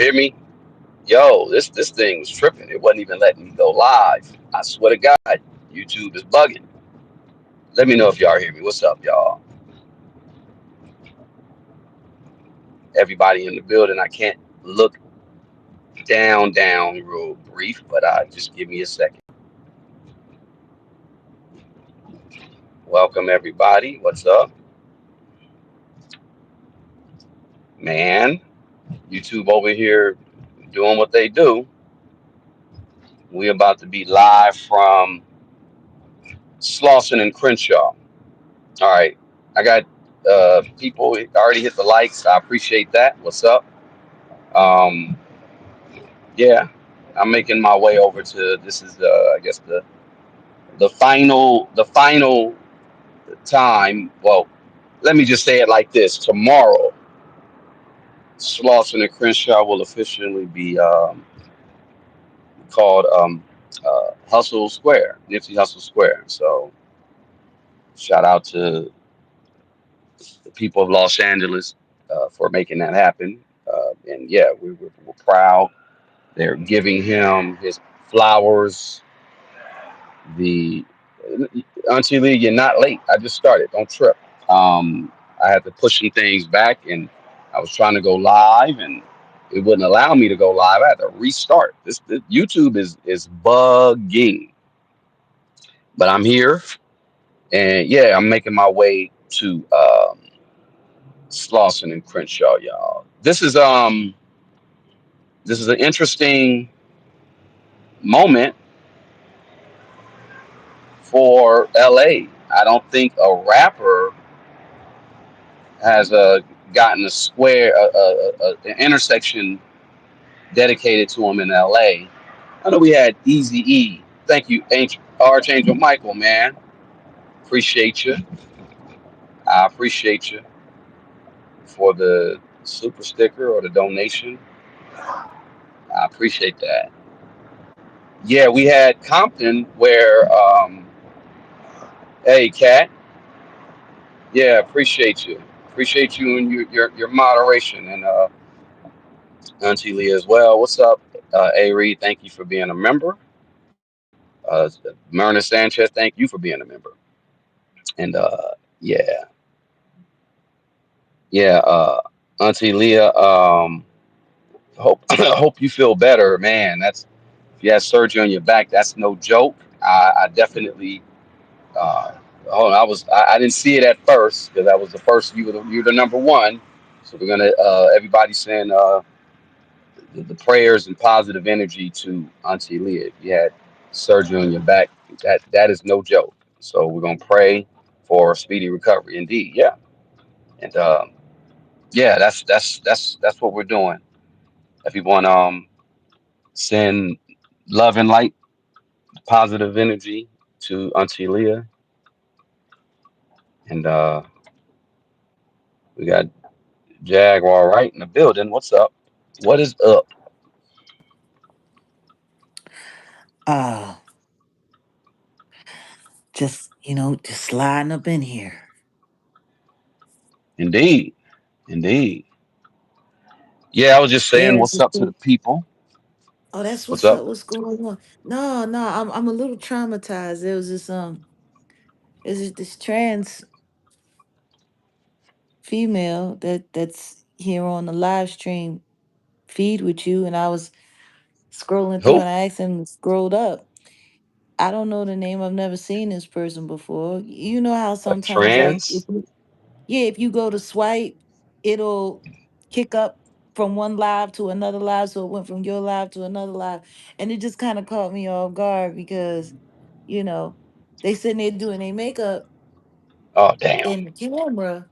hear me? Yo, this thing was tripping. It wasn't even letting me go live. I swear to God, YouTube is bugging. Let me know if y'all hear me. What's up, y'all? Everybody in the building. I can't look down real brief, but just give me a second. Welcome everybody. What's up, man? YouTube over here doing what they do. We about to be live from Slauson and Crenshaw. All right, I got people already hit the likes. I appreciate that. What's up? Um, yeah, I'm making my way over to this is I guess the final time. Well, let me just say it like this: tomorrow, Slauson and Crenshaw will officially be called Hustle Square, Nipsey Hustle Square. So shout out to the people of Los Angeles for making that happen. And yeah, we're proud. They're giving him his flowers. The Auntie Lee, you're not late. I just started. Don't trip. I had to push some things back, and I was trying to go live, and it wouldn't allow me to go live. I had to restart. This YouTube is bugging, but I'm here, and yeah, I'm making my way to Slauson and Crenshaw, y'all. This is an interesting moment for LA. I don't think a rapper has gotten a square, an intersection dedicated to him in LA. I know we had Easy E. Thank you, Archangel Michael, man. Appreciate you. I appreciate you for the super sticker or the donation. I appreciate that. Yeah, we had Compton where, hey, Cat. Yeah, appreciate you. Appreciate you and your moderation and Auntie Lee as well. What's up, A Reed? Thank you for being a member. Myrna Sanchez, thank you for being a member. And yeah, yeah, Auntie Leah. Hope hope you feel better, man. That's if you had surgery on your back, that's no joke. I definitely. Uh, hold on, I didn't see it at first because that was the first. You were the number one. So we're gonna everybody send the prayers and positive energy to Auntie Leah. If you had surgery on your back, that is no joke. So we're gonna pray for speedy recovery. Indeed, yeah, and yeah, that's what we're doing. Everyone, send love and light, positive energy to Auntie Leah, and we got Jaguar right in the building. What's up? What is up? Uh, just sliding up in here. Indeed, indeed. Yeah, I was just saying, Yeah, what's up to the people? oh, that's What's what's up? up. What's going on? No, I'm a little traumatized. There was this trans female that's here on the live stream feed with you, and I was scrolling through Who? and I accidentally scrolled up. I don't know the name. I've never seen this person before. You know how A sometimes like trans? yeah, if you go to swipe, it'll kick up from one live to another live. So it went from your live to another live. And it just kind of caught me off guard because, you know, they sitting there doing their makeup Oh, damn. in the camera.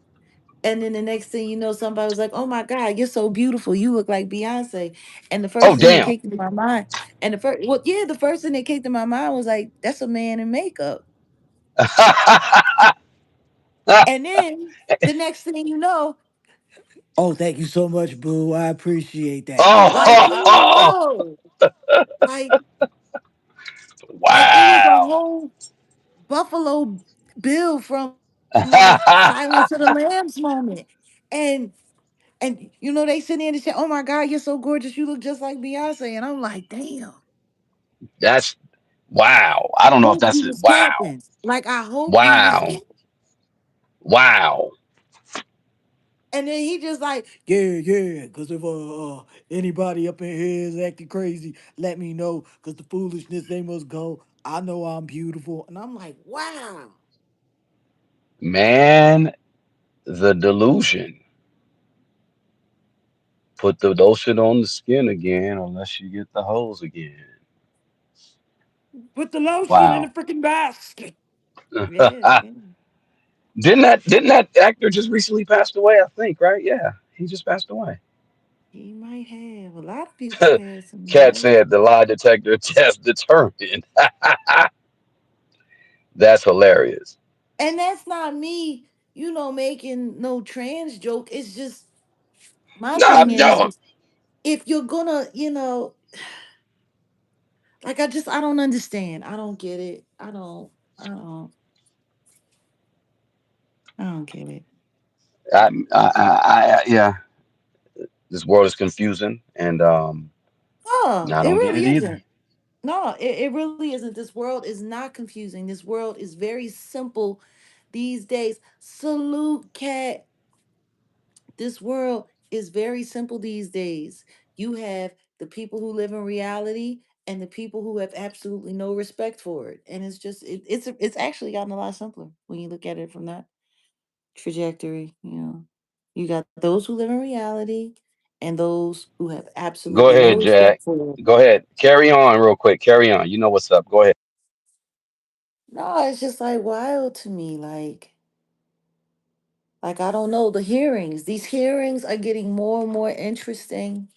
And then the next thing you know, somebody was like, "Oh my God, you're so beautiful. You look like Beyonce." And the Oh, first thing that damn. kicked in my mind, the first thing that kicked in my mind was like, "That's a man in makeup." And then the next thing you know, "Oh, thank you so much, boo. I appreciate that." Like, Oh, whoa, like, like it was a wow. whole Buffalo Bill from like Silence of the Lambs moment, and And they sit there and say, "Oh my God, you're so gorgeous. You look just like Beyonce." And I'm like, damn. That's wow. I don't know if Hope that's he it. was Wow. capping. Like I hope he was Wow. capping. Wow. And then he just like, yeah, yeah, because if anybody up in here is acting crazy, let me know. Because the foolishness, they must go. I know I'm beautiful. And I'm like, wow. Man, the delusion. Put the lotion on the skin again unless you get the hose again. Put the lotion in the Wow. freaking basket. Yeah, yeah. Didn't that actor just recently passed away, I think, right? Yeah. He just passed away. He might have. A lot of people passing Cat away. said the lie detector test determined. That's hilarious. And that's not me, making no trans joke. It's just my No, thing no. is if you're gonna, like I don't understand. I don't get it. I don't I don't get it. Yeah. This world is confusing, and Oh, I it don't get really it either. isn't. No, it really isn't. This world is not confusing. This world is very simple these days. Salute cat. This world is very simple these days. You have the people who live in reality and the people who have absolutely no respect for it. And it's actually gotten a lot simpler when you look at it from that trajectory. You got those who live in reality and those who have Go absolutely no ahead, respect Jack. for it. Go ahead. Carry on real quick. Carry on. You know what's up. Go ahead. No, it's just like wild to me. Like I don't know, the hearings. These hearings are getting more and more interesting.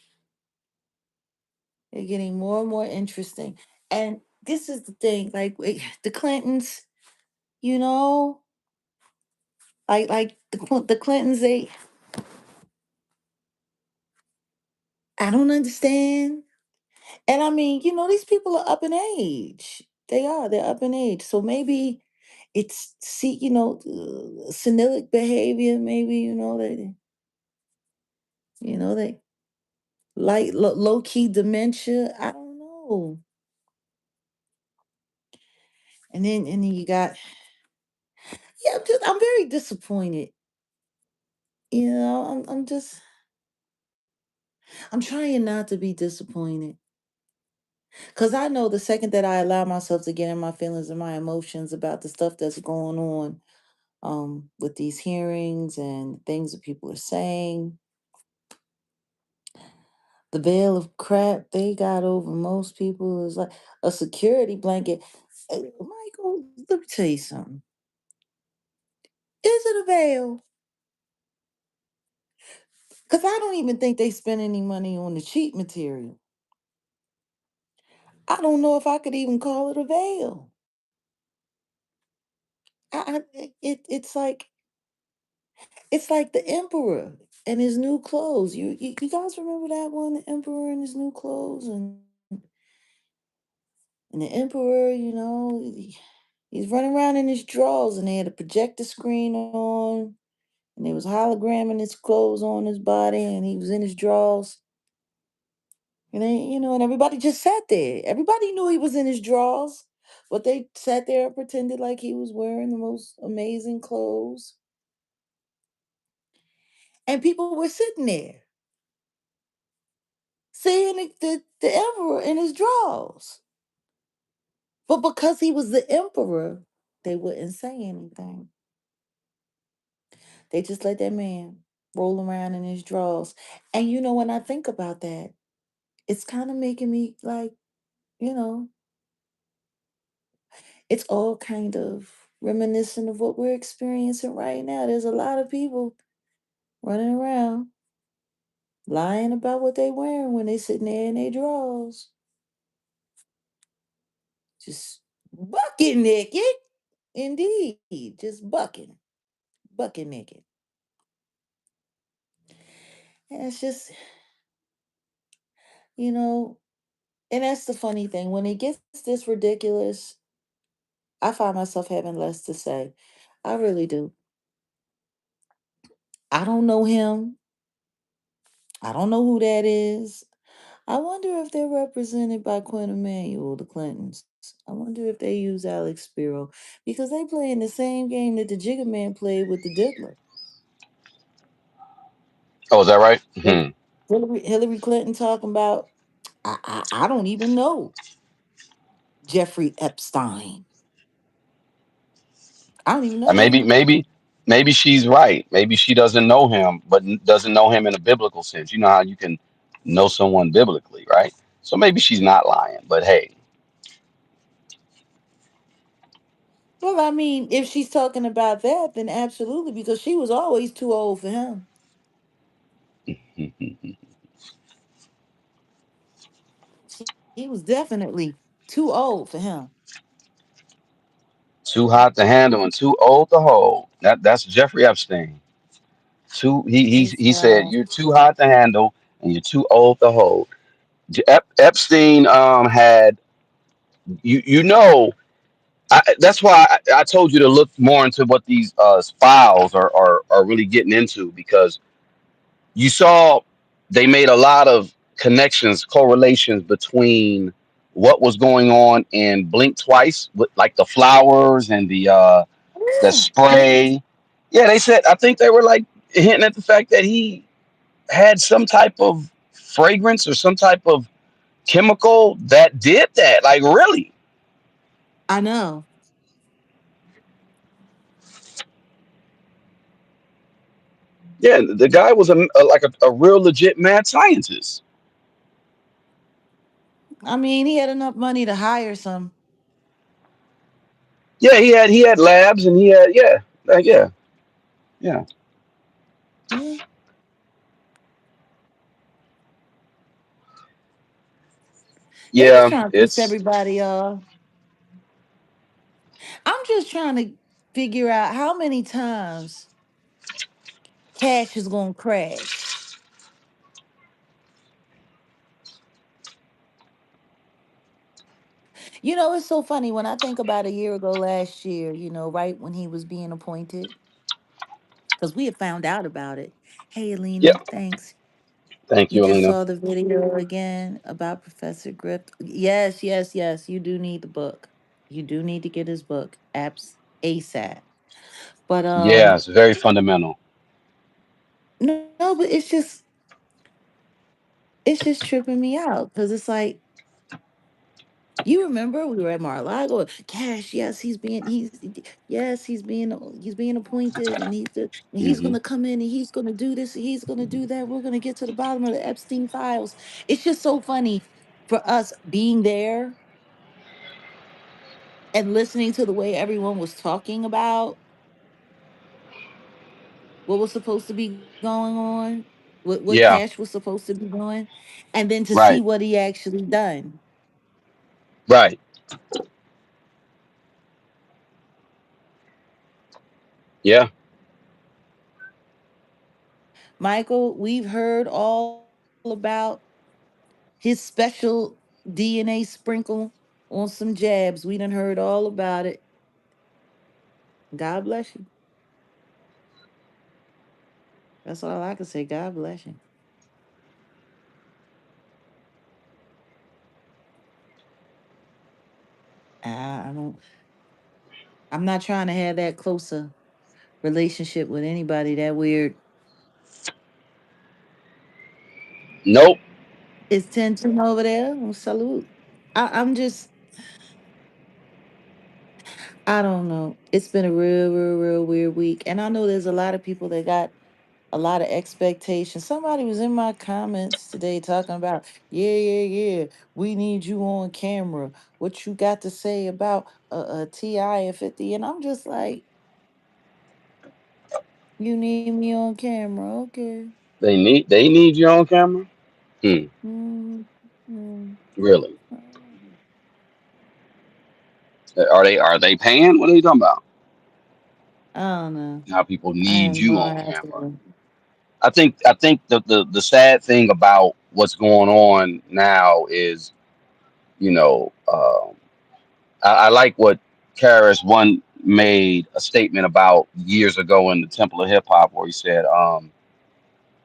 They're getting more and more interesting. And this is the thing, like the Clintons, you know, like the Clintons, I don't understand. And I mean, these people are up in age. They're up in age. So maybe it's senilic behavior. Maybe they like low key dementia. I don't know. And then you got, yeah. I'm very disappointed. I'm trying not to be disappointed because I know the second that I allow myself to get in my feelings and my emotions about the stuff that's going on, with these hearings and things that people are saying, the veil of crap they got over most people is like a security blanket. Michael, let me tell you something. Is it a veil? Because I don't even think they spend any money on the cheap material. I don't know if I could even call it a veil. It's like the emperor and his new clothes. You guys remember that one, the emperor and his new clothes, and the emperor, he's running around in his drawers, and they had a projector screen on, and there was hologramming his clothes on his body, and he was in his drawers. And everybody just sat there. Everybody knew he was in his drawers, but they sat there and pretended like he was wearing the most amazing clothes. And people were sitting there seeing the emperor in his drawers. But because he was the emperor, they wouldn't say anything. They just let that man roll around in his drawers. And when I think about that, it's kind of making me like, you know, it's all kind of reminiscent of what we're experiencing right now. There's a lot of people running around lying about what they wearing when they sitting there in their drawers. Just bucket naked. Indeed. Just bucking. Bucket naked. And it's just, you know, and that's the funny thing. When it gets this ridiculous, I find myself having less to say. I really do. I don't know him. I don't know who that is. I wonder if they're represented by Quinn Emanuel, the Clintons. I wonder if they use Alex Spiro because they play in the same game that the Jigga Man played with the Diddler. Oh, is that right? Hil- Hillary Clinton talking about, I don't even know Jeffrey Epstein. I don't even know that Maybe, man. maybe she's right. Maybe she doesn't know him, but doesn't know him in a biblical sense. You know how you can know someone biblically, right? So maybe she's not lying. But hey, Well, I mean, if she's talking about that, then absolutely, because she was always too old for him. He was definitely too old for him. too hot to handle and too old to hold. That's Jeffrey Epstein. Too It's he said you're too hot to handle and you're too old to hold. Epstein had you know that's why I told you to look more into what these files are really getting into because you saw they made a lot of connections, correlations between what was going on in Blink Twice with like the flowers and the yeah. spray. Yeah, they said I think they were like hinting at the fact that he had some type of fragrance or some type of chemical that did that. Like really. I know. Yeah, the guy was like a real legit mad scientist. I mean, he had enough money to hire some. Yeah, he had labs and he had yeah, yeah, Yeah. They just yeah. trying to piss It's everybody off. I'm just trying to figure out how many times cash is going to crash. You know, it's so funny when I think about a year ago last year, right when he was being appointed, because we had found out about it. Hey, yeah. Alina, thanks. Thank You you, just Alina. saw the video again about Professor Grift. Yes, yes, yes. You do need the book. You do need to get his book, apps ASAP. But Yeah, it's very fundamental. no, but it's just tripping me out because it's like you remember we were at Mar-a-Lago. Cash, yes, he's being appointed, and he's Hmm. gonna come in and he's gonna do this, he's gonna do that. We're gonna get to the bottom of the Epstein files. It's just so funny for us being there and listening to the way everyone was talking about what was supposed to be going on, what Yeah, Cash was supposed to be doing, and then to see right, what he actually done. right. Yeah, Michael, we've heard all about his special DNA sprinkle on some jabs. We done heard all about it. God bless you. That's all I can say. God bless you. I don't. I'm not trying to have that closer relationship with anybody that weird. nope. Is tension over there? Well, salute. I'm just. I don't know. It's been a real, real, real weird week, and I know there's a lot of people that got a lot of expectations. Somebody was in my comments today talking about, yeah, yeah, yeah, we need you on camera. What you got to say about Ti and 50? And I'm just like, you need me on camera, okay? They need you on camera. Hmm. Mm, mm, Really? mm. Are they paying? What are you talking about? I don't know. How people I have need no you on camera? idea. I think the sad thing about what's going on now is you know. I like what Karis one made a statement about years ago in the Temple of Hip Hop, where he said,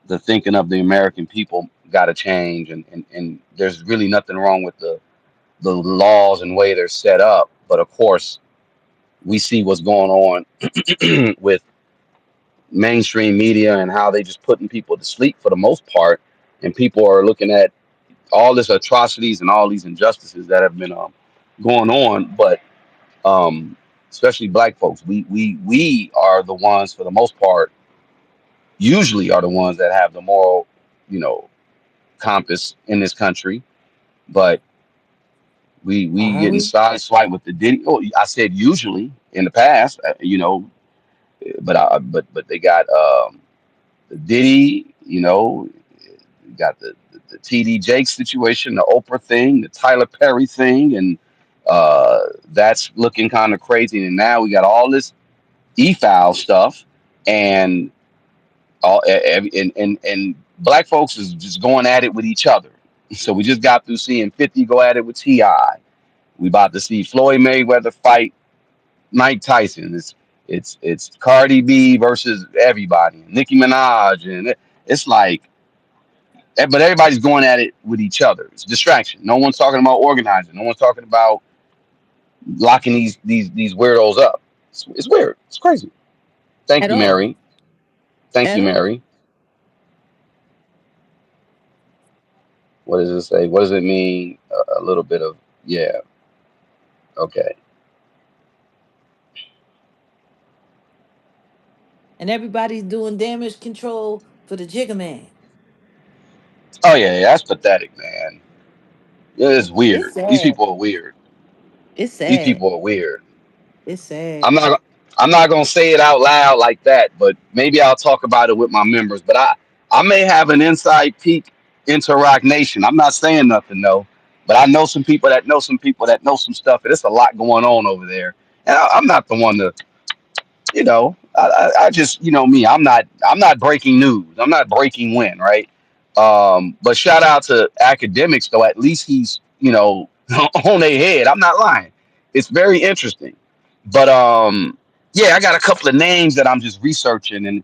the thinking of the American people got to change, and there's really nothing wrong with the laws and way they're set up. But of course, we see what's going on with mainstream media and how they just putting people to sleep for the most part, and people are looking at all this atrocities and all these injustices that have been going on. But um, especially black folks, we are the ones for the most part usually are the ones that have the moral, you know, compass in this country. But we Are getting we? sideswiped with the Diddy. Oh, I said usually in the past, you know, but they got the Diddy, you know, you got the TD Jake situation, the Oprah thing, the Tyler Perry thing, and that's looking kind of crazy. And now we got all this e-file stuff, and and black folks is just going at it with each other. So we just got through seeing 50 go at it with Ti. We about to see Floyd Mayweather fight Mike Tyson. It's Cardi B versus everybody, Nicki Minaj, and it's like, but everybody's going at it with each other. It's distraction. No one's talking about organizing. No one's talking about locking these weirdos up. It's weird. It's crazy. Thank At you, all. Mary. Thank At you, all. Mary. What does it say? What does it mean? A little bit of, yeah. Okay. And everybody's doing damage control for the Jigga Man. Oh yeah, that's pathetic, man. It's It's weird. These sad. people are weird. It's These sad. people are weird. It's sad. I'm not. I'm not gonna say it out loud like that, but maybe I'll talk about it with my members. But I may have an inside peek into Rock Nation. I'm not saying nothing though, but I know some people that know some people that know some stuff, and it's a lot going on over there. And I'm not the one to, you know, I just, you know me, I'm not breaking news. I'm not breaking wind, right? But shout out to academics though. At least he's, you know, on their head. I'm not lying. It's very interesting. But yeah, I got a couple of names that I'm just researching, and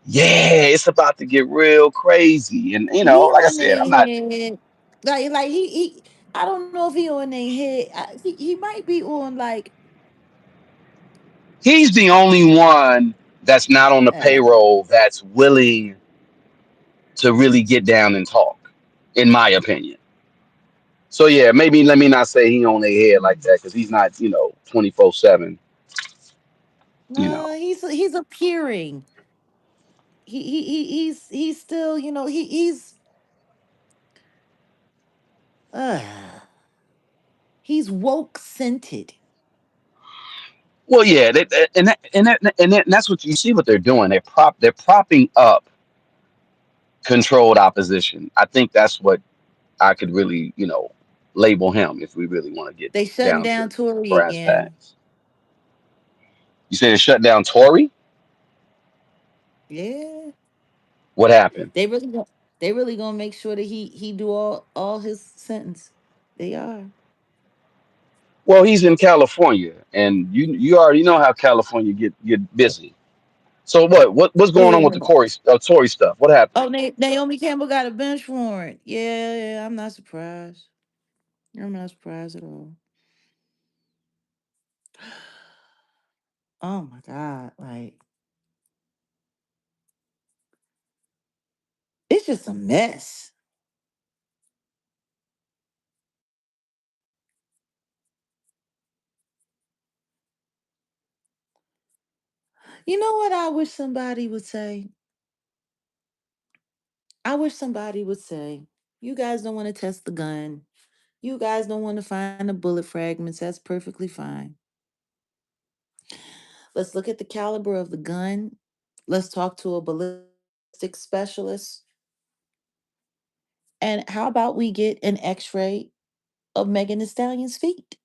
yeah, it's about to get real crazy. And you know, He like I on said, I'm their not. head. Like he I don't know if he on their head. He might be on like He's the only one that's not on the uh, payroll that's willing to really get down and talk, in my opinion. So yeah, maybe let me not say he on their head like that because he's not, you know, 24/7. You know. nah, he's appearing. He's still, uh he's woke scented. Well, yeah, and that's what you see. What they're doing, they're propping up controlled opposition. I think that's what I could really, you know, label him if we really want to get They shutting down to down Tory brass again. tacks. You said it shut down Tory. Yeah. What happened? They really gon- they really gonna make sure that he do all his sentence. They are. Well, he's in California, and you already know how California get busy. So what's going on with the Yeah. Tory stuff? What happened? Oh, Naomi Campbell got a bench warrant. Yeah, yeah, I'm not surprised. I'm not surprised at all. Oh my God. Like, it's just a mess. You know what I wish somebody would say? I wish somebody would say, you guys don't want to test the gun. You guys don't want to find the bullet fragments. That's perfectly fine. Let's look at the caliber of the gun. Let's talk to a ballistic specialist. And how about we get an x ray of Megan Thee Stallion's feet?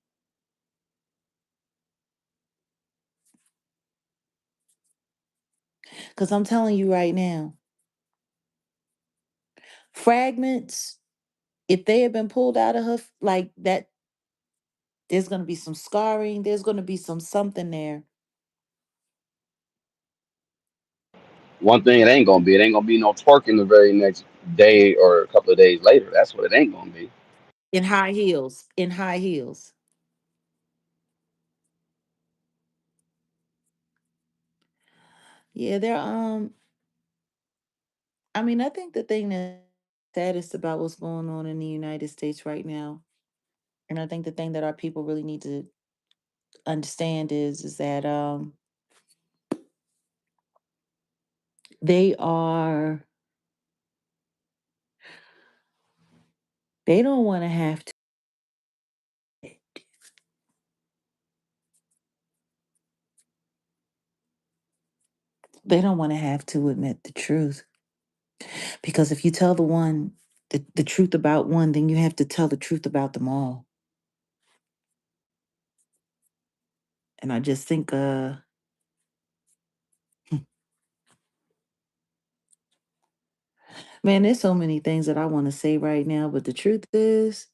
Because I'm telling you right now, fragments, if they had been pulled out of her, like that, there's going to be some scarring. There's going to be some something there. One thing it ain't gonna be, it ain't gonna be no twerking the very next day or a couple of days later. That's what it ain't gonna be. In high heels. In high heels. Yeah, they're I mean, I think the thing that's saddest about what's going on in the United States right now, and I think the thing that our people really need to understand is that they are they don't want to have to they don't want to have to admit the truth. Because if you tell the truth about one, then you have to tell the truth about them all. And I just think man, there's so many things that I want to say right now, but the truth is,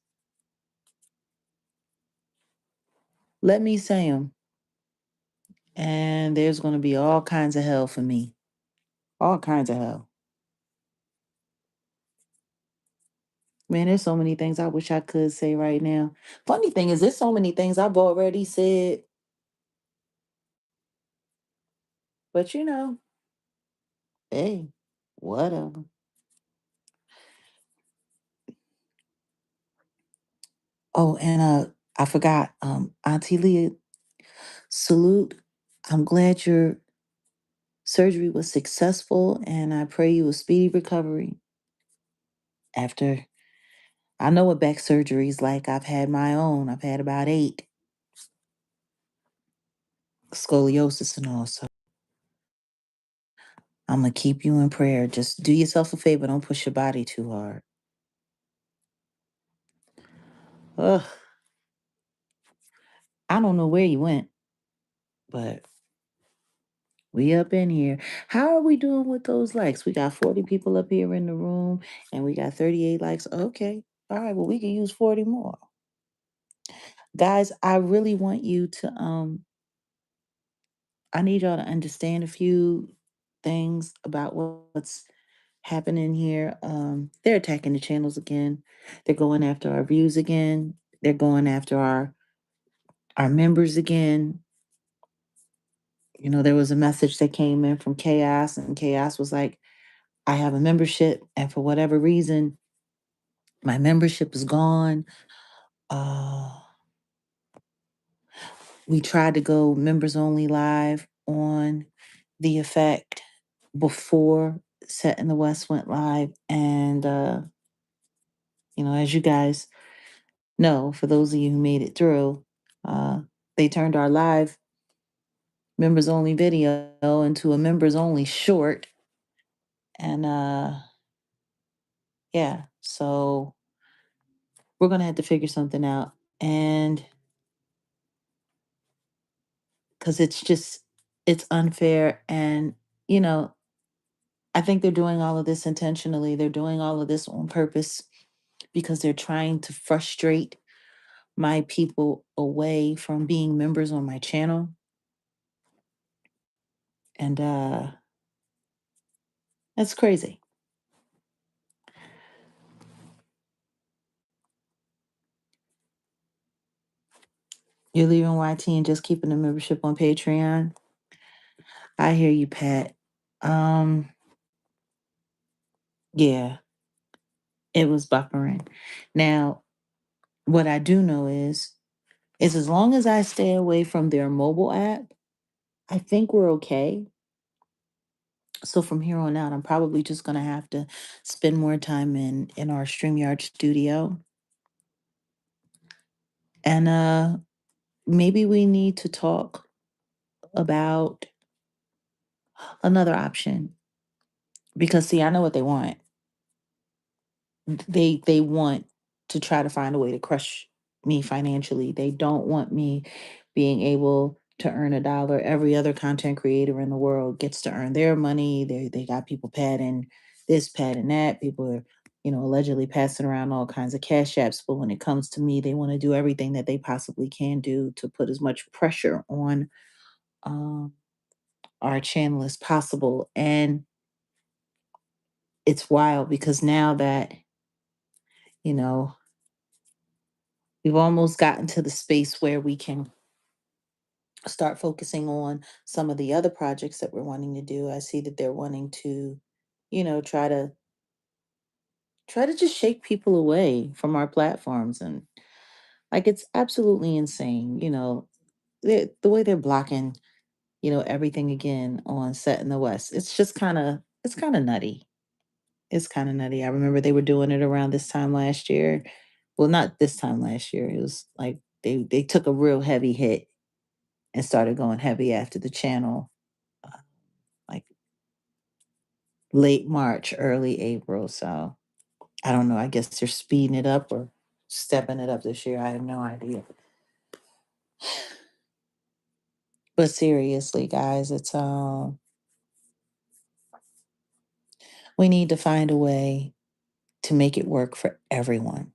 let me say them. And there's going to be all kinds of hell for me. All kinds of hell. Man, there's so many things I wish I could say right now. Funny thing is, there's so many things I've already said, but hey, whatever. Oh, and I forgot, Auntie Leah, salute. I'm glad your surgery was successful, and I pray you a speedy recovery. After I know what back surgery is like. I've had my own. I've had about 8 scoliosis and all. So I'm gonna keep you in prayer. Just do yourself a favor. Don't push your body too hard. Ugh, I don't know where you went, but we up in here. How are we doing with those likes? We got 40 people up here in the room, and we got 38 likes. Okay, all right. Well, we can use 40 more, guys. I really want you to I need y'all to understand a few things about what's happening here. They're attacking the channels again. They're going after our views again. They're going after our members again. There was a message that came in from Chaos, and Chaos was like, I have a membership, and for whatever reason, my membership is gone. Uh, we tried to go members only live on the effect before Set in the West went live. And, as you guys know, for those of you who made it through, uh, they turned our live members only video into a members only short. And yeah, so we're going to have to figure something out. And because it's unfair. And, you know, I think they're doing all of this intentionally. They're doing all of this on purpose because they're trying to frustrate my people away from being members on my channel. And that's crazy. You're leaving YT and just keeping the membership on Patreon. I hear you, Pat. Um, yeah, it was buffering. Now, what I do know is as long as I stay away from their mobile app, I think we're okay. So from here on out, I'm probably just gonna have to spend more time in our StreamYard studio. And maybe we need to talk about another option. Because see, I know what they want. They want to try to find a way to crush me financially. They don't want me being able to earn a dollar. Every other content creator in the world gets to earn their money. They got people padding this, padding that. People are, allegedly passing around all kinds of cash apps. But when it comes to me, they want to do everything that they possibly can do to put as much pressure on um, our channel as possible. And it's wild because now that, you know, we've almost gotten to the space where we can start focusing on some of the other projects that we're wanting to do. I see that they're wanting to, try to just shake people away from our platforms, and like it's absolutely insane. The way they're blocking, everything again on Set in the West. It's kind of nutty. It's kind of nutty. I remember they were doing it around this time last year. Well, not this time last year. It was like they took a real heavy hit and started going heavy after the channel, uh, like late March, early April. So I don't know. I guess they're speeding it up or stepping it up this year. I have no idea. But seriously, guys, we need to find a way to make it work for everyone.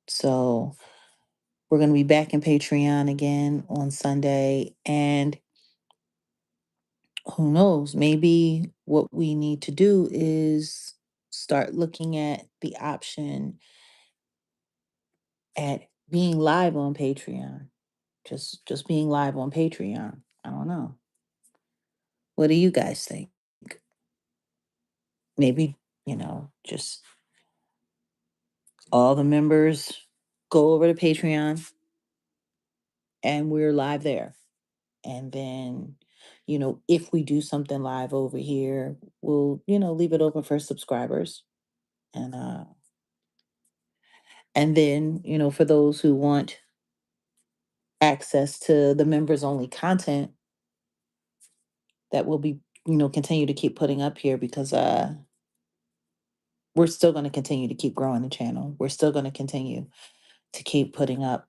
So we're going to be back in Patreon again on Sunday. And who knows, maybe what we need to do is start looking at the option at being live on Patreon. Just being live on Patreon. I don't know. What do you guys think? Maybe, just all the members go over to Patreon and we're live there. And then, if we do something live over here, we'll, leave it open for subscribers. And then, for those who want access to the members only content that will be, continue to keep putting up here, because we're still going to continue to keep growing the channel. We're still going to continue to keep putting up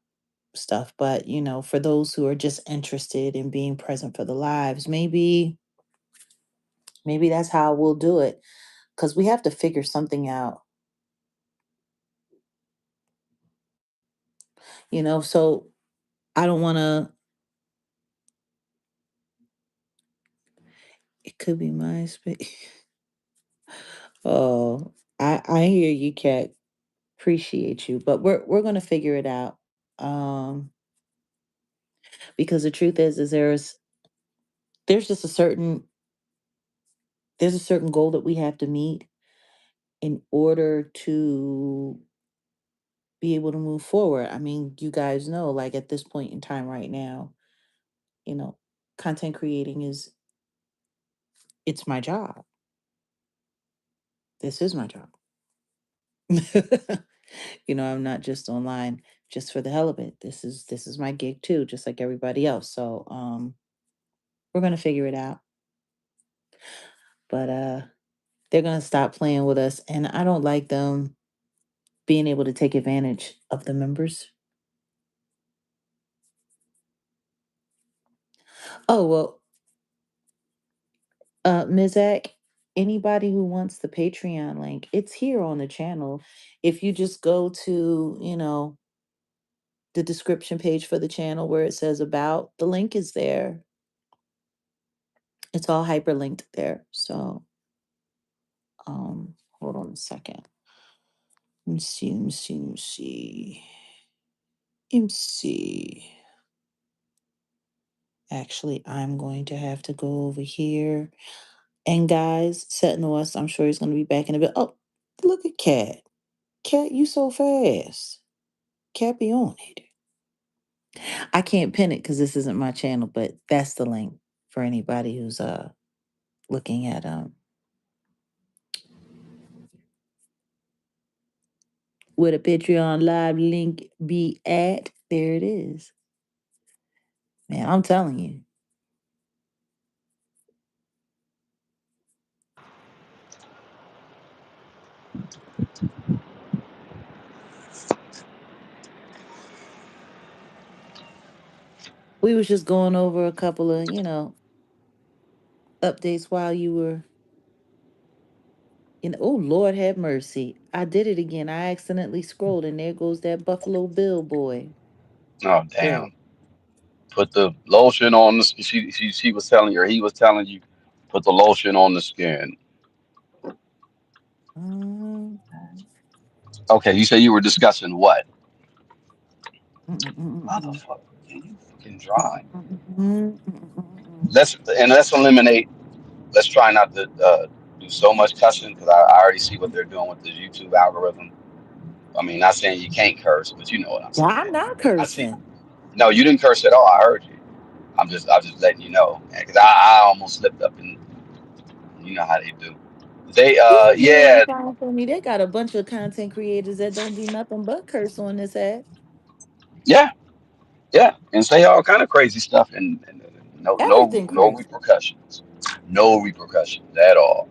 stuff. But, for those who are just interested in being present for the lives, maybe that's how we'll do it. Because we have to figure something out, so I don't want to, it could be MySpace. Oh, I hear you, Kat. Appreciate you, but we're gonna figure it out. Because the truth is there's just a certain goal that we have to meet in order to be able to move forward. I mean, you guys know, like at this point in time right now, you know, content creating it's my job. This is my job. I'm not just online just for the hell of it. This is my gig too, just like everybody else. So we're gonna figure it out. But they're gonna stop playing with us, and I don't like them being able to take advantage of the members. Oh well, Mizak, anybody who wants the Patreon link, it's here on the channel. If you just go to, the description page for the channel where it says about, the link is there. It's all hyperlinked there. So hold on a second. Let me see, let me see, let me see. Let me see. Actually, I'm going to have to go over here. And guys, setting us, I'm sure he's going to be back in a bit. Oh, look at Cat. Cat, you so fast. Cat be on it. I can't pin it because this isn't my channel, but that's the link for anybody who's looking at where the Patreon live link be at. There it is. Man, I'm telling you. We was just going over a couple of, updates while you were, oh Lord have mercy. I did it again. I accidentally scrolled and there goes that Buffalo Bill boy. Oh Look. damn! Put the lotion on the. She was telling you, or he was telling you, put the lotion on the skin. Mm, Okay, you say you were discussing what? mm, mm, mm, Motherfucker, can you fucking drive? mm. Let's eliminate. Let's try not to do so much cussing because I already see what they're doing with the YouTube algorithm. I mean, not saying you can't curse, but you know what I'm Yeah, I'm saying. not I see. cursing. No, you didn't curse at all. I heard you. I'm just letting you know because I almost slipped up and you know how they do. They You ain't gonna even yeah, find for me. They got a bunch of content creators that don't do nothing but curse on this app. yeah, yeah, and say all kind of crazy stuff and Everything no crazy. repercussions, no repercussions at all.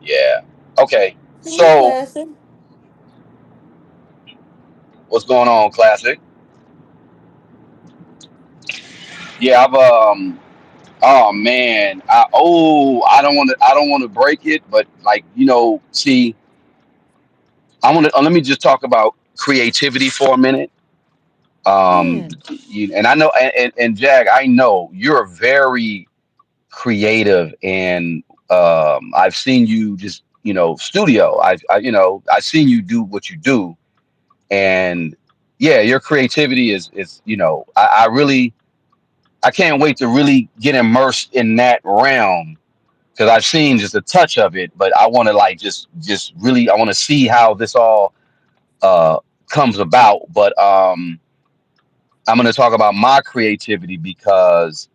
Yeah. Okay. See, So classic. what's going on, Classic? Yeah, I've oh man, I don't want to break it, but like see, I want to let me just talk about creativity for a minute. Um, Yeah. and I know, and Jag, I know you're very creative, and I've seen you just studio. I've seen you do what you do, and yeah, your creativity is I really I can't wait to really get immersed in that realm because I've seen just a touch of it, but I want to like just really I want to see how this all uh comes about. But I'm going to talk about my creativity because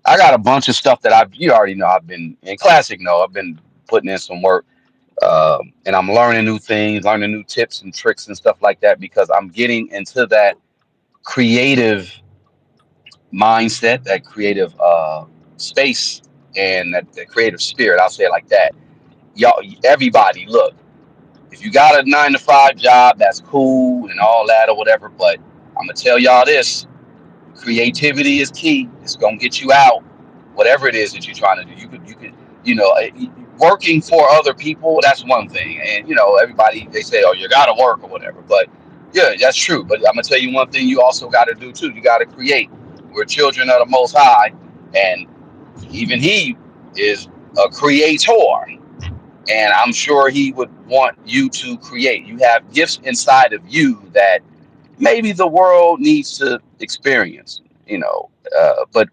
I got a bunch of stuff that you already know I've been in classic. No, I've been putting in some work, and I'm learning new things, learning new tips and tricks and stuff like that because I'm getting into that creative mindset, that creative space, and that creative spirit. I'll say it like that. Y'all, everybody, look. If you got a 9 to 5 job, that's cool and all that or whatever. But I'm gonna tell y'all this: creativity is key. It's gonna get you out, whatever it is that you're trying to do. You could, you know, working for other people. That's one thing, and everybody they say, oh, you gotta work or whatever. But yeah, that's true. But I'm gonna tell you one thing: you also got to do too. You got to create. We're children of the Most High, and even He is a creator. And I'm sure He would want you to create. You have gifts inside of you that maybe the world needs to experience. But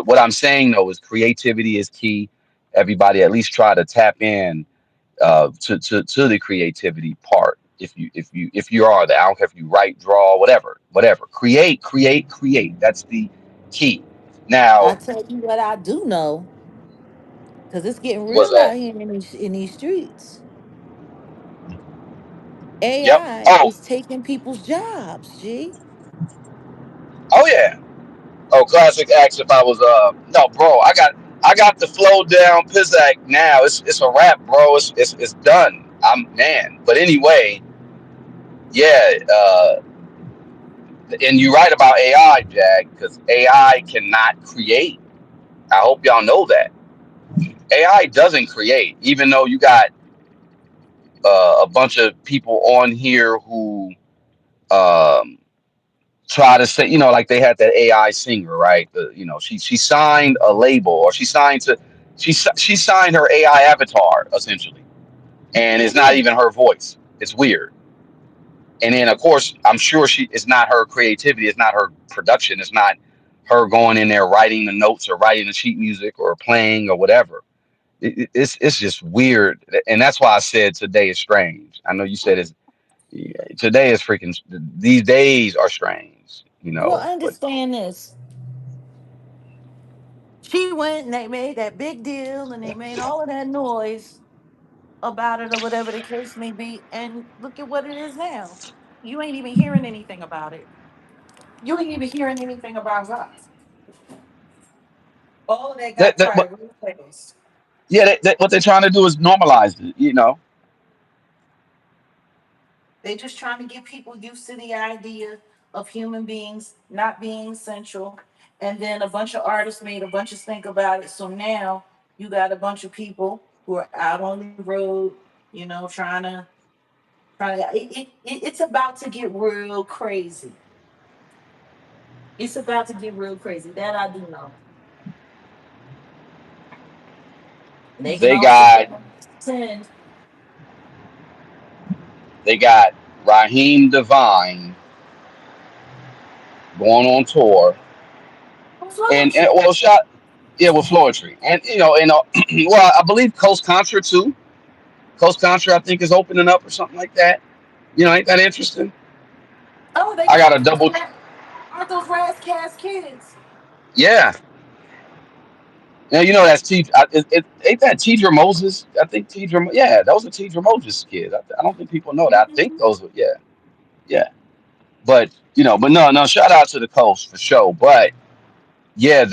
what I'm saying though is creativity is key. Everybody at least try to tap in to the creativity part. If you are there, I don't care if you write, draw, whatever. Create. That's the key. I Now, tell you what I do know, because it's getting was real that? out here in these streets. Yep. AI Oh, is taking people's jobs, G. oh yeah. Oh, classic acts. If I was no, bro, I got the flow down. Pizzak now. It's a wrap, bro. It's done. I'm man. But anyway, yeah. And you're right about AI, Jag, because AI cannot create. I hope y'all know that AI doesn't create, even though you got a bunch of people on here who um, try to say, like they had that AI singer, right? She signed a label, or she signed her AI avatar essentially, and it's not Yeah. even her voice. It's weird. And then of course, I'm sure it's not her creativity, it's not her production, it's not her going in there writing the notes or writing the sheet music or playing or whatever. It's just weird, and that's why I said today is strange. I know you said it's yeah, today is freaking. These days are strange, Well, but understand this. She went and they made that big deal and they made all of that noise about it or whatever the case may be. And look at what it is now. You ain't even hearing anything about it. You ain't even hearing anything about us. All of that got but quiet real fast. yeah, what they're trying to do is normalize it. They're just trying to get people used to the idea of human beings not being essential. And then a bunch of artists made a bunch of stink about it. So now you got a bunch of people who are out on the road, trying to. It's about to get real crazy. It's about to get real crazy. That I do know. And they can They also got send. they got Raheem Devine going on tour, and well, shot yeah with Floetry, and well, I believe Coast Contra too. Coast Contra, I think, is opening up or something like that. Ain't that interesting? Oh, they I got got a double. aren't those Razzcast kids? Yeah, now that's ain't that Tidra Moses? I think Yeah, those are Tidra Moses kids. I don't think people know that. I think Mhm. those were yeah, yeah. But no, no. Shout out to the Coast for sure. But yeah,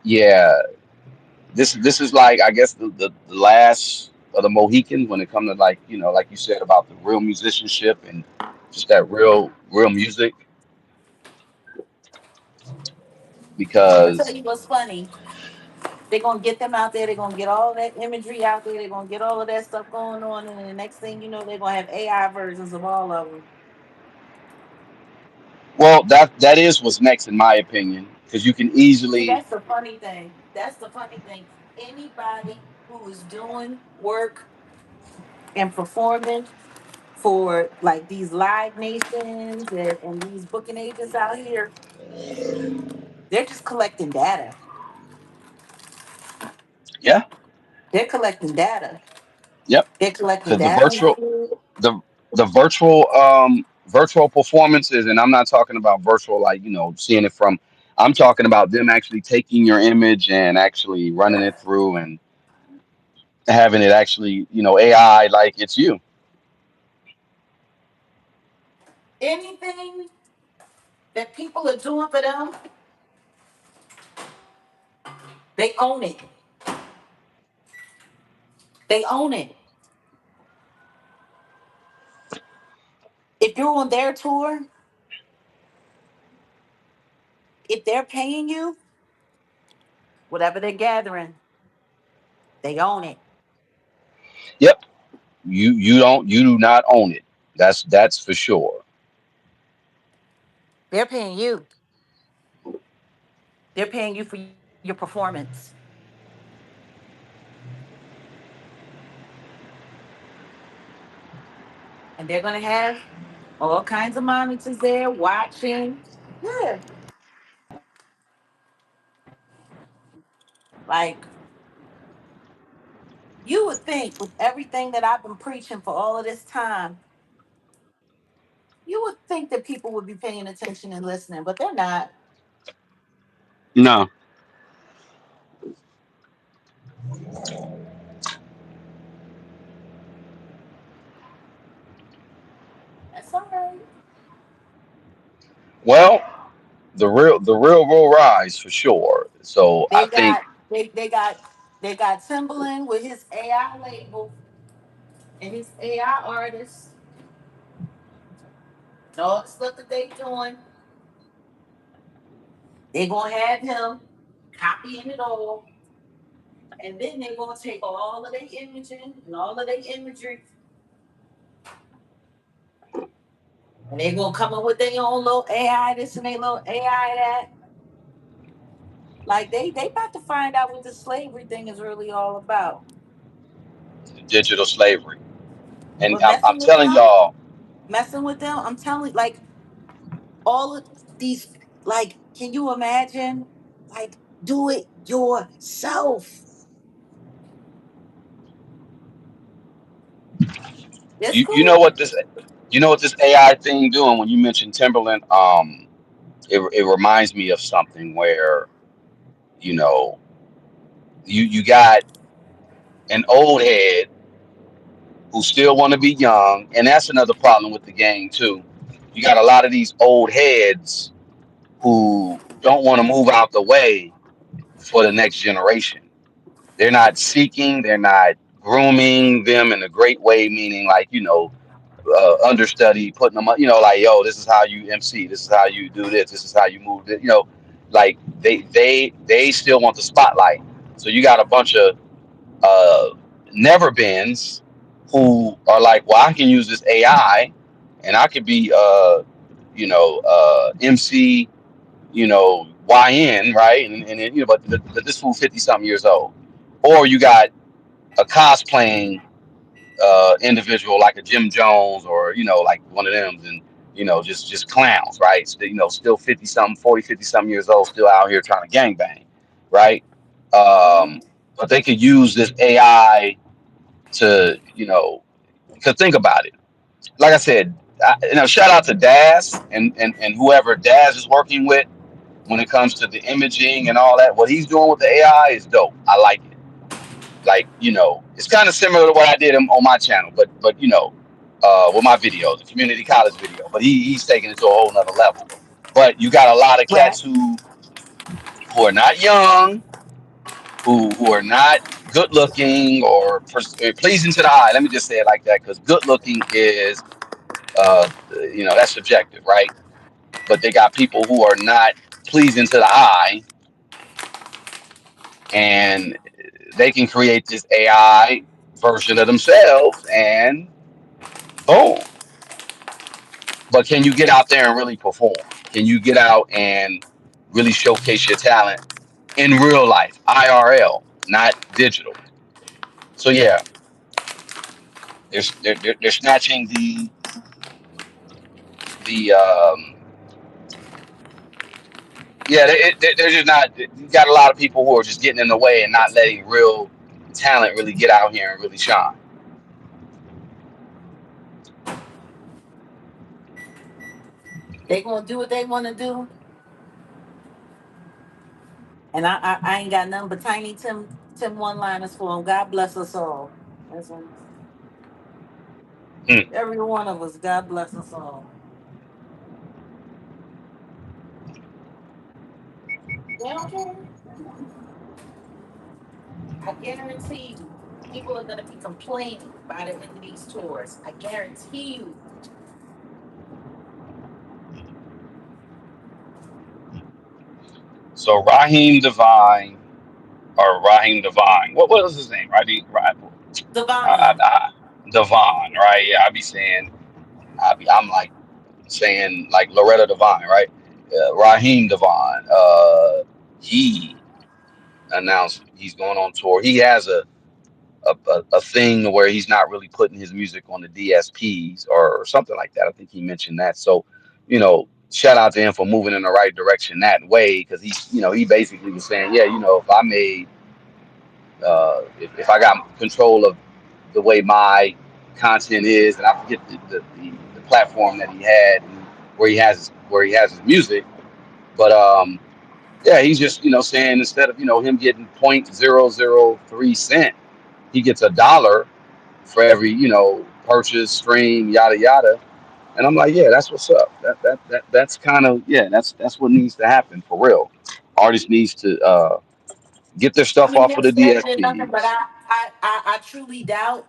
yeah. This is like I guess the last of the Mohicans when it comes to like like you said about the real musicianship and just that real music I'm gonna tell because you what's funny. They're gonna get them out there. They're gonna get all that imagery out there. They're gonna get all of that stuff going on, and then the next thing you know, they're gonna have AI versions of all of them. well that is what's next in my opinion because you can See, easily that's the funny thing. That's the funny thing. Anybody who is doing work and performing for like these live nations and these booking agents out here, they're just collecting data. yeah, They're collecting data. yep, They're collecting because the data on virtual you. the the virtual performances, and I'm not talking about virtual like seeing it from. I'm talking about them actually taking your image and actually running it through and having it actually AI like it's you. Anything that people are doing for them, they own it. They own it. If you're on their tour, if they're paying you, whatever they're gathering, they own it. Yep, you do not own it. That's for sure. They're paying you. They're paying you for your performance. And they're going to have all kinds of monitors there watching. Yeah. Like, you would think with everything that I've been preaching for all of this time, you would think that people would be paying attention and listening, but they're not. No. That's all right. Well, the real will rise for sure. So I They think got they got Timberland with his AI label and his AI artists and all the stuff that they doing. They gonna have him copying it all, and then they gonna take all of their imaging and all of their imagery, and they gonna come up with their own little AI this and their little AI that. Like they about to find out what the slavery thing is really all about. digital slavery, and But I'm telling y'all, messing with them, I'm telling like all of these, like, can you imagine? Like, do it yourself. It's you know cool. what this AI thing doing when you mentioned Timberland. It reminds me of something where you know you got an old head who still want to be young, and that's another problem with the game too. You got a lot of these old heads who don't want to move out the way for the next generation. They're not seeking, they're not grooming them in a great way, meaning like, understudy, putting them up, like, yo, this is how you MC, this is how you do this is how you move it, like they still want the spotlight. So you got a bunch of uh, never beens who are like, well, I can use this AI and I could be, MC, YN, right? And then, but this fool 50 something years old. or you got a cosplaying individual like a Jim Jones or like one of them, and just clowns, right? Still 50 something, 40, 50 something years old, still out here trying to gangbang, right? Mhm. Um, but they could use this AI to, because think about it. Like I said, shout out to Daz and whoever Daz is working with when it comes to the imaging and all that. What he's doing with the AI is dope. I like it. Like, it's kind of similar to what I did on my channel, but with my video, the community college video. But he's taking it to a whole nother level. But you got a lot of Right. cats who are not young, who are not good looking or pleasing to the eye. Let me just say it like that, because good looking is that's subjective, right? But they got people who are not pleasing to the eye, and they can create this AI version of themselves, and boom. But can you get out there and really perform? Can you get out and really showcase your talent in real life, IRL, not digital? So yeah, they're snatching the yeah, they're just not. You got a lot of people who are just getting in the way and not letting real talent really get out here and really shine. They gonna do what they wanna do, and I ain't got nothing but Tiny Tim one liners for them. God bless us all. That's what, Hmm. every one of us. God bless us all. They don't care. I guarantee you, people are gonna be complaining by the end of these tours. I guarantee you. So Raheem Devine or Raheem Devine, what was his name? Divine. Devon, right? Yeah, I be saying, I'm like saying like Loretta Devine, right? Raheem Devine. He announced he's going on tour. He has a thing where he's not really putting his music on the DSPs or something like that. I think he mentioned that. So, shout out to him for moving in the right direction that way, because he basically was saying, yeah, if I made, if I got control of the way my content is, and I forget the platform that he had and where he has his music, but yeah, he's just saying, instead of him getting 0.003 cent, he gets $1 for every purchase, stream, yada yada. And I'm like, yeah, that's what's up. That's kind of, yeah, that's what needs to happen for real. Artists needs to get their I stuff mean, off of the that's better than nothing. But DSPs. I truly doubt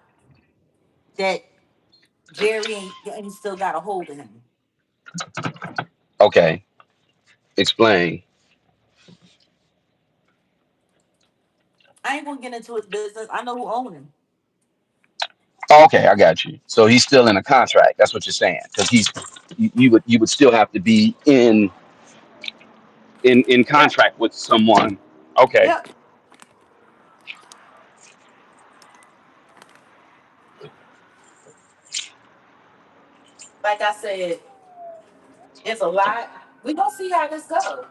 that Jerry ain't still got a hold of him. Okay, explain. I ain't gonna get into his business. I know who own him. Okay, I got you. So he's still in a contract. That's what you're saying, because you would still have to be in Yep. contract with someone. Okay, Yep. Like I said, it's a lot. We gonna see how this goes.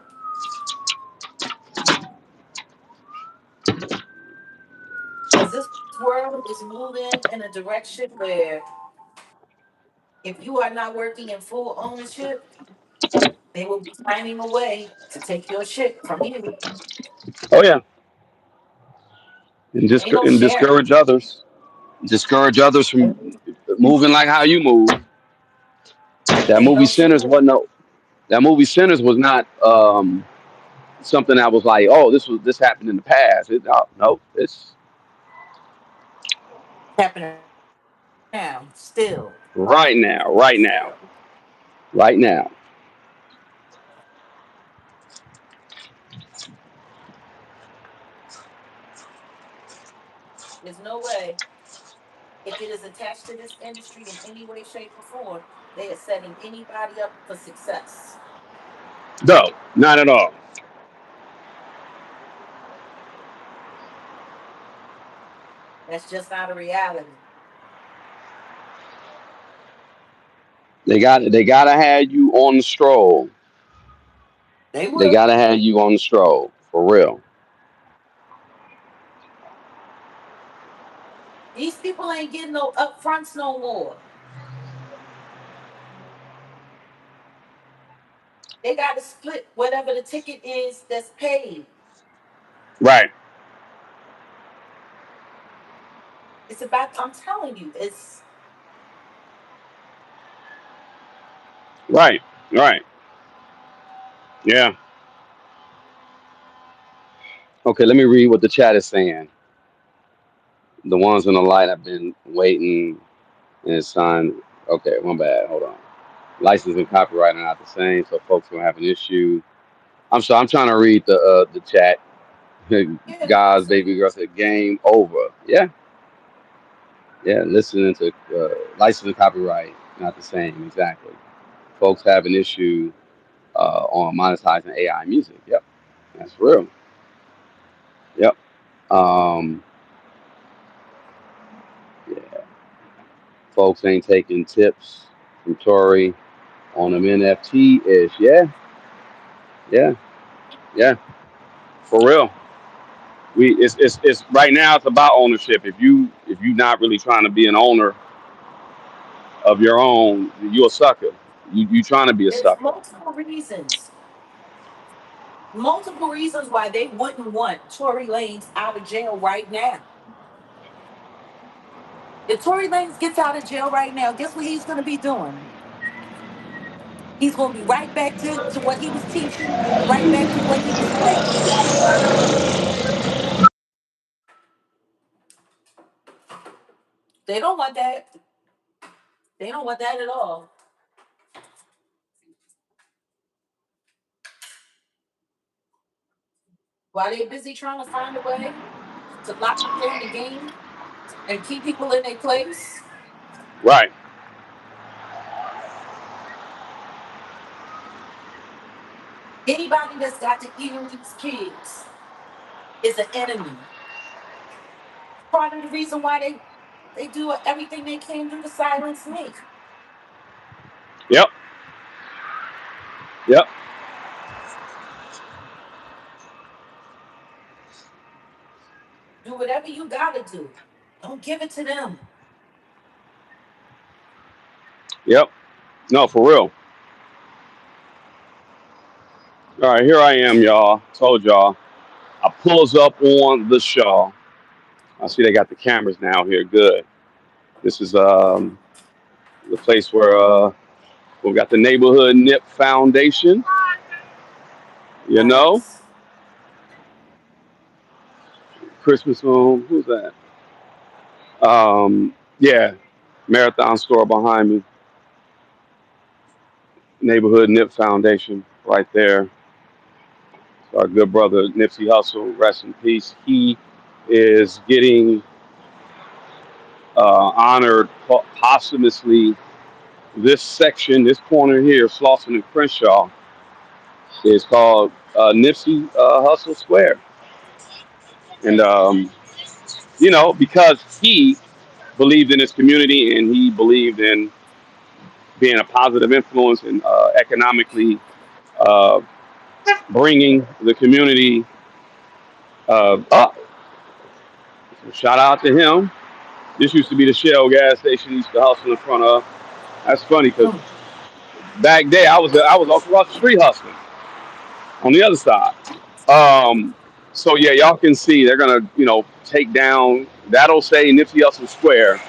Because this world is moving in a direction where if you are not working in full ownership, they will be finding a way to take your shit from you. oh yeah, and, Ain't no and sharing. discourage others from moving like how you move. That Ain't movie no Sinners sharing. wasn't no, that movie Sinners was not something that was like, oh, this happened in the past. No, no, it's Happening now, still. right now, right now, right now. There's no way. If it is attached to this industry in any way, shape, or form, they are setting anybody up for success. No, not at all. That's just not a reality. They gotta have you on the stroll. They They will. gotta have you on the stroll for real. These people ain't getting no upfronts no more. They got to split whatever the ticket is that's paid. Right, It's about, I'm telling you, it's right, right. Yeah. Okay, let me read what the chat is saying. The ones on the light have been waiting and it's signed. Okay, one bad. Hold on. License and copyright are not the same, so folks don't have an issue. I'm sorry. I'm trying to read the chat. yeah, Guys, see, baby girl said game over. Yeah, yeah. Listening to license and copyright not the same exactly. Folks have an issue on monetizing AI music. Yep, that's real. Yep. Um, yeah. Folks ain't taking tips from Tory on them NFT ish. Yeah, yeah, yeah. For real. It's right now it's about ownership. If you not really trying to be an owner of your own, you're a sucker. You trying to be a there's sucker. multiple reasons why they wouldn't want Tory Lanez out of jail right now. If Tory Lanez gets out of jail right now, guess what he's going to be doing? He's going to be right back to what he was teaching, right back to what he was preaching. They don't want that. They don't want that at all. While they're busy trying to find a way to lock people in the game and keep people in their place, Right. anybody that's got to eat on these kids is an enemy. Part of the reason why they do everything they can do to silence me. Yep. Yep. Do whatever you gotta do. Don't give it to them. Yep. No, for real. All right, here I am, y'all. Told y'all. I pulls up on the show. I see they got the cameras now here. Good. This is the place where we got the neighborhood Nip Foundation. You know, Nice. Christmas home. Who's that? Yeah, Marathon store behind me. Neighborhood Nip Foundation right there. Our good brother Nipsey Hussle, rest in peace. He is getting honored posthumously. This section, this corner here, Slauson and Crenshaw, is called Nipsey Hussle Square. And, because he believed in his community and he believed in being a positive influence and economically uh, bringing the community up. So shout out to him. This used to be the Shell gas station he used to hustle in front of. That's funny because Mm. back there I was across the street hustling on the other side. Um, so yeah, y'all can see they're gonna take down. That'll say Nipsey Hussle Square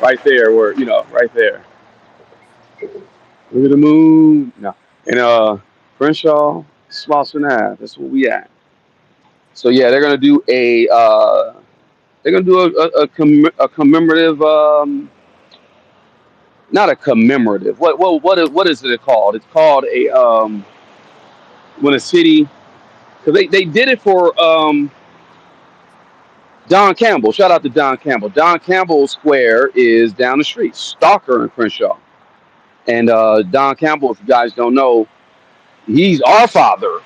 right there, where right there. Look at the moon. No, and Crenshaw, Slauson Ave. That's where we at. So yeah, they're gonna do a commemorative not a commemorative. What is it called? It's called a when a city because they did it for Don Campbell. Shout out to Don Campbell. Don Campbell Square is down the street, Stalker and Crenshaw. And Don Campbell, if you guys don't know, he's our father.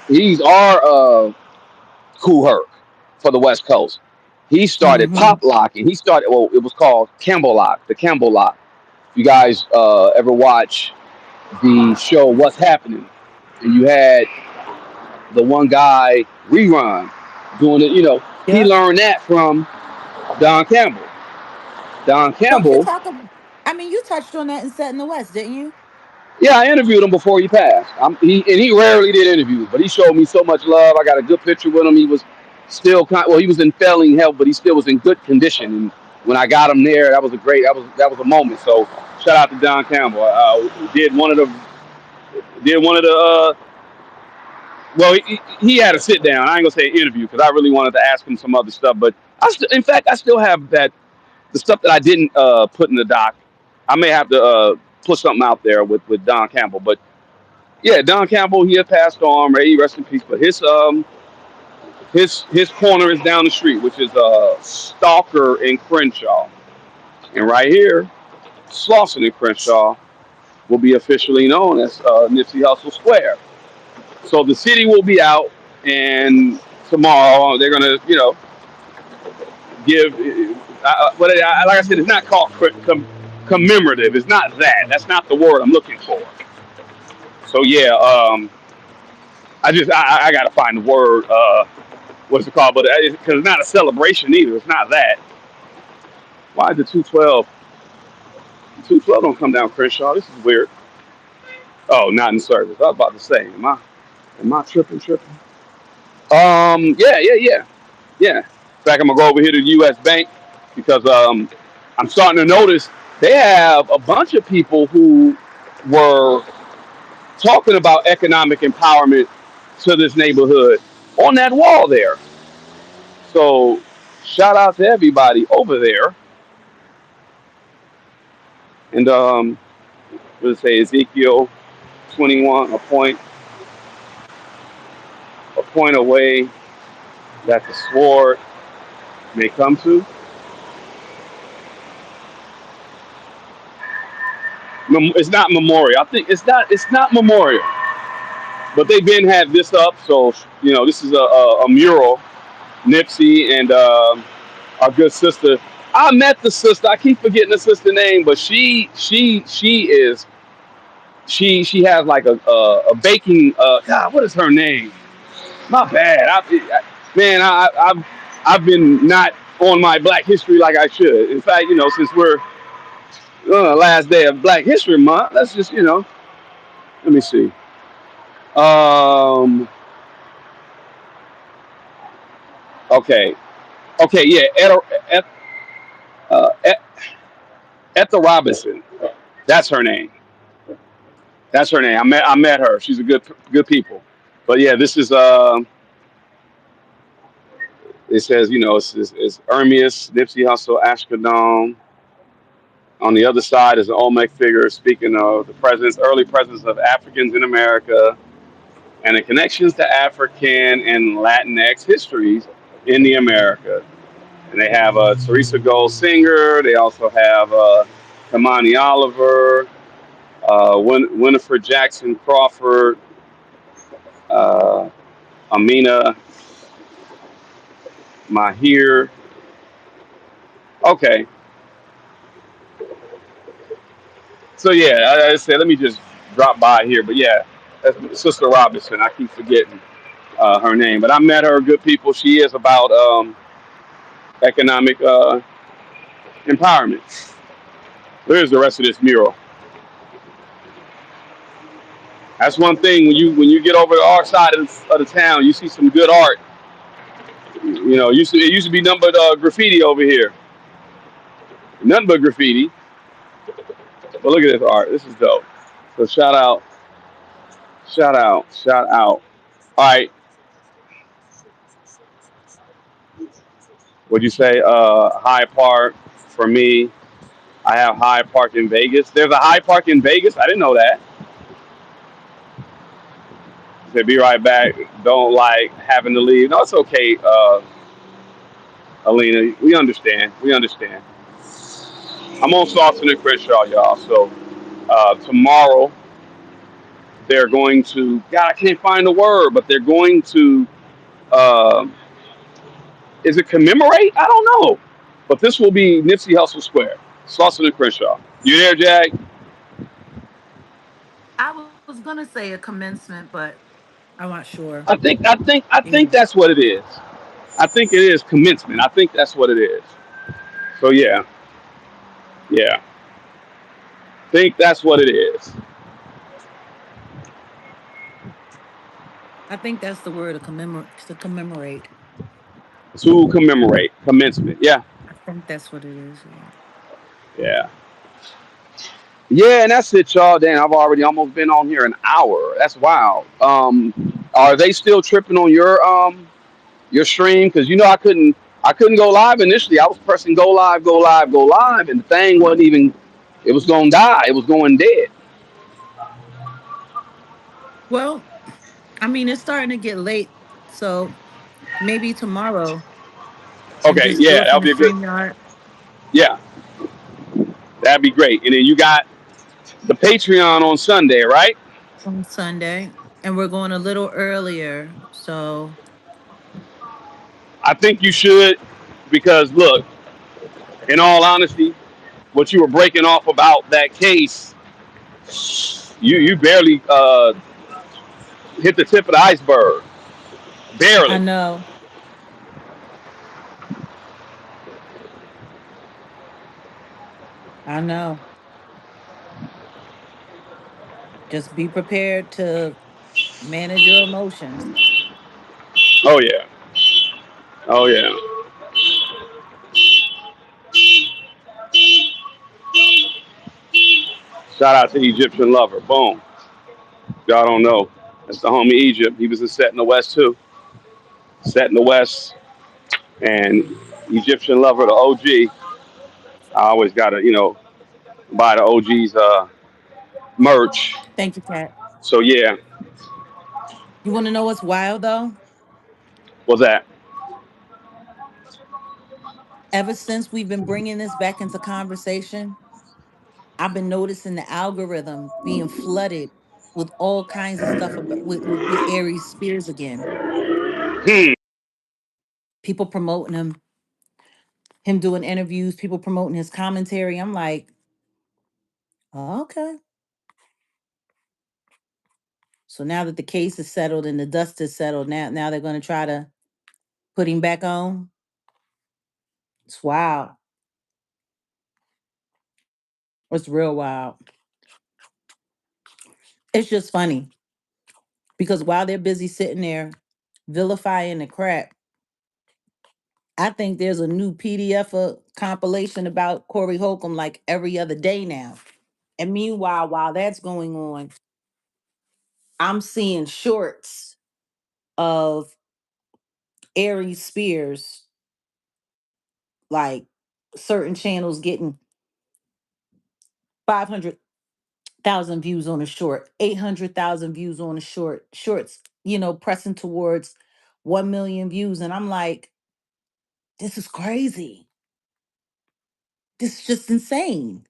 He's our Kool Herc for the West Coast. He started Mm-hmm. pop locking. He started, well, it was called Campbell Lock, the Campbell Lock. If you guys ever watch the show What's Happening, and you had the one guy rerun doing it, he Yep. learned that from Don Campbell. Don So you Campbell, talk about, I mean, you touched on that in Set in the West, didn't you? yeah, I interviewed him before he passed. He rarely did interviews, but he showed me so much love. I got a good picture with him. He was still he was in failing health, but he still was in good condition. And when I got him there, that was a moment. So shout out to Don Campbell. Did one of the well, he had a sit down. I ain't gonna say interview because I really wanted to ask him some other stuff. But in fact, I still have the stuff that I didn't put in the doc. I may have to put something out there with Don Campbell. But yeah, Don Campbell, he had passed on. May he rest in peace. But his corner is down the street, which is Stalker in Crenshaw, and right here, Slauson in Crenshaw will be officially known as Nipsey Hussle Square. So the city will be out, and tomorrow they're gonna, give. Like I said, it's not called commemorative. It's not that. That's not the word I'm looking for. So yeah, I gotta find the word. What's it called? But because it's not a celebration either. It's not that. Why did the 212? The 212 don't come down Crenshaw. This is weird. Oh, not in service. I was about to say, am I tripping? Yeah, yeah, yeah. Yeah. In fact, I'm gonna go over here to the U.S. Bank because I'm starting to notice they have a bunch of people who were talking about economic empowerment to this neighborhood on that wall there. So shout out to everybody over there. And let's say Ezekiel 21, a point away that the sword may come to. It's not memorial. I think it's not memorial. But they've been had this up, so this is a mural. Nipsey and our good sister. I met the sister. I keep forgetting the sister name, but she has like a baking. God, what is her name? My bad. Man, I've been not on my Black History like I should. In fact, since we're last day of Black History Month, let's just let me see. Um, okay, okay, yeah, uh, Etta Robinson. That's her name. That's her name. I met her. She's a good people. But yeah, this is it says it's Ermias, Nipsey Hussle, Ashkodom. On the other side is an Olmec figure speaking of the early presence of Africans in America and the connections to African and Latinx histories in the America. And they have Teresa Gold Singer. They also have Kamani Oliver, Winifred Jackson Crawford, uh, Amina Mahir. Okay, so yeah, I said let me just drop by here, but yeah, that's Sister Robinson. I keep forgetting her name, but I met her. Good people. She is about economic empowerment. Where's the rest of this mural? That's one thing when you get over the art side of the town, you see some good art. It used to be nothing but graffiti over here, nothing but graffiti. But look at this art. This is dope. So shout out. All right, what'd you say? Hyde Park for me. I have Hyde Park in Vegas. There's a Hyde Park in Vegas. I didn't know that. Say be right back. Don't like having to leave. No, it's okay, Alina. We understand. We understand. I'm on Slauson and Crenshaw, y'all. So tomorrow they're going to. God, I can't find the word, but they're going to. Uh, Is it commemorate? I don't know. But this will be Nipsey Hussle Square, Slauson and Crenshaw. You there, Jag? I was gonna say a commencement, but I'm not sure. I Either. think that's what it is. I think it is commencement. I think that's what it is. So yeah, yeah. Think that's what it is. I think that's the word to commemorate. To commemorate commencement. Yeah, I think that's what it is. Yeah. yeah, yeah. And that's it, y'all. Damn, I've already almost been on here an hour. That's wild. Are they still tripping on your stream? Because you know I couldn't go live initially. I was pressing go live, go live, go live, and the thing wasn't even. It was gonna die. It was going dead. Well, I mean, it's starting to get late, so maybe tomorrow and Okay, just do yeah, it that'll from the be a good. StreamYard Yeah, that'd be great. And then you got the Patreon on Sunday, right? on Sunday, and we're going a little earlier. So I think you should because look, in all honesty, what you were breaking off about that case, you barely hit the tip of the iceberg, I barely. know, I know. Just be prepared to manage your emotions. Oh yeah, oh yeah. Shout out to Egyptian Lover. Boom. Y'all don't know. That's the homie Egypt. He was a set in the West too. Set in the West and Egyptian Lover, the OG. I always gotta, buy the OG's merch. Thank you, Kat. So yeah, You want to know what's wild though? what's that? Ever since we've been bringing this back into conversation, I've been noticing the algorithm being flooded with all kinds of stuff about with Aries Spears again. Hmm. People promoting him doing interviews, people promoting his commentary. I'm like, oh, okay. So now that the case is settled and the dust is settled, now they're going to try to put him back on. It's wild. It's real wild. It's just funny because while they're busy sitting there vilifying the crap, I think there's a new PDF compilation about Corey Holcomb like every other day now. And meanwhile, while that's going on, I'm seeing shorts of Aries Spears, like certain channels getting 500,000 views on a short, 800,000 views on a shorts, pressing towards 1 million views. And I'm like, this is crazy. This is just insane.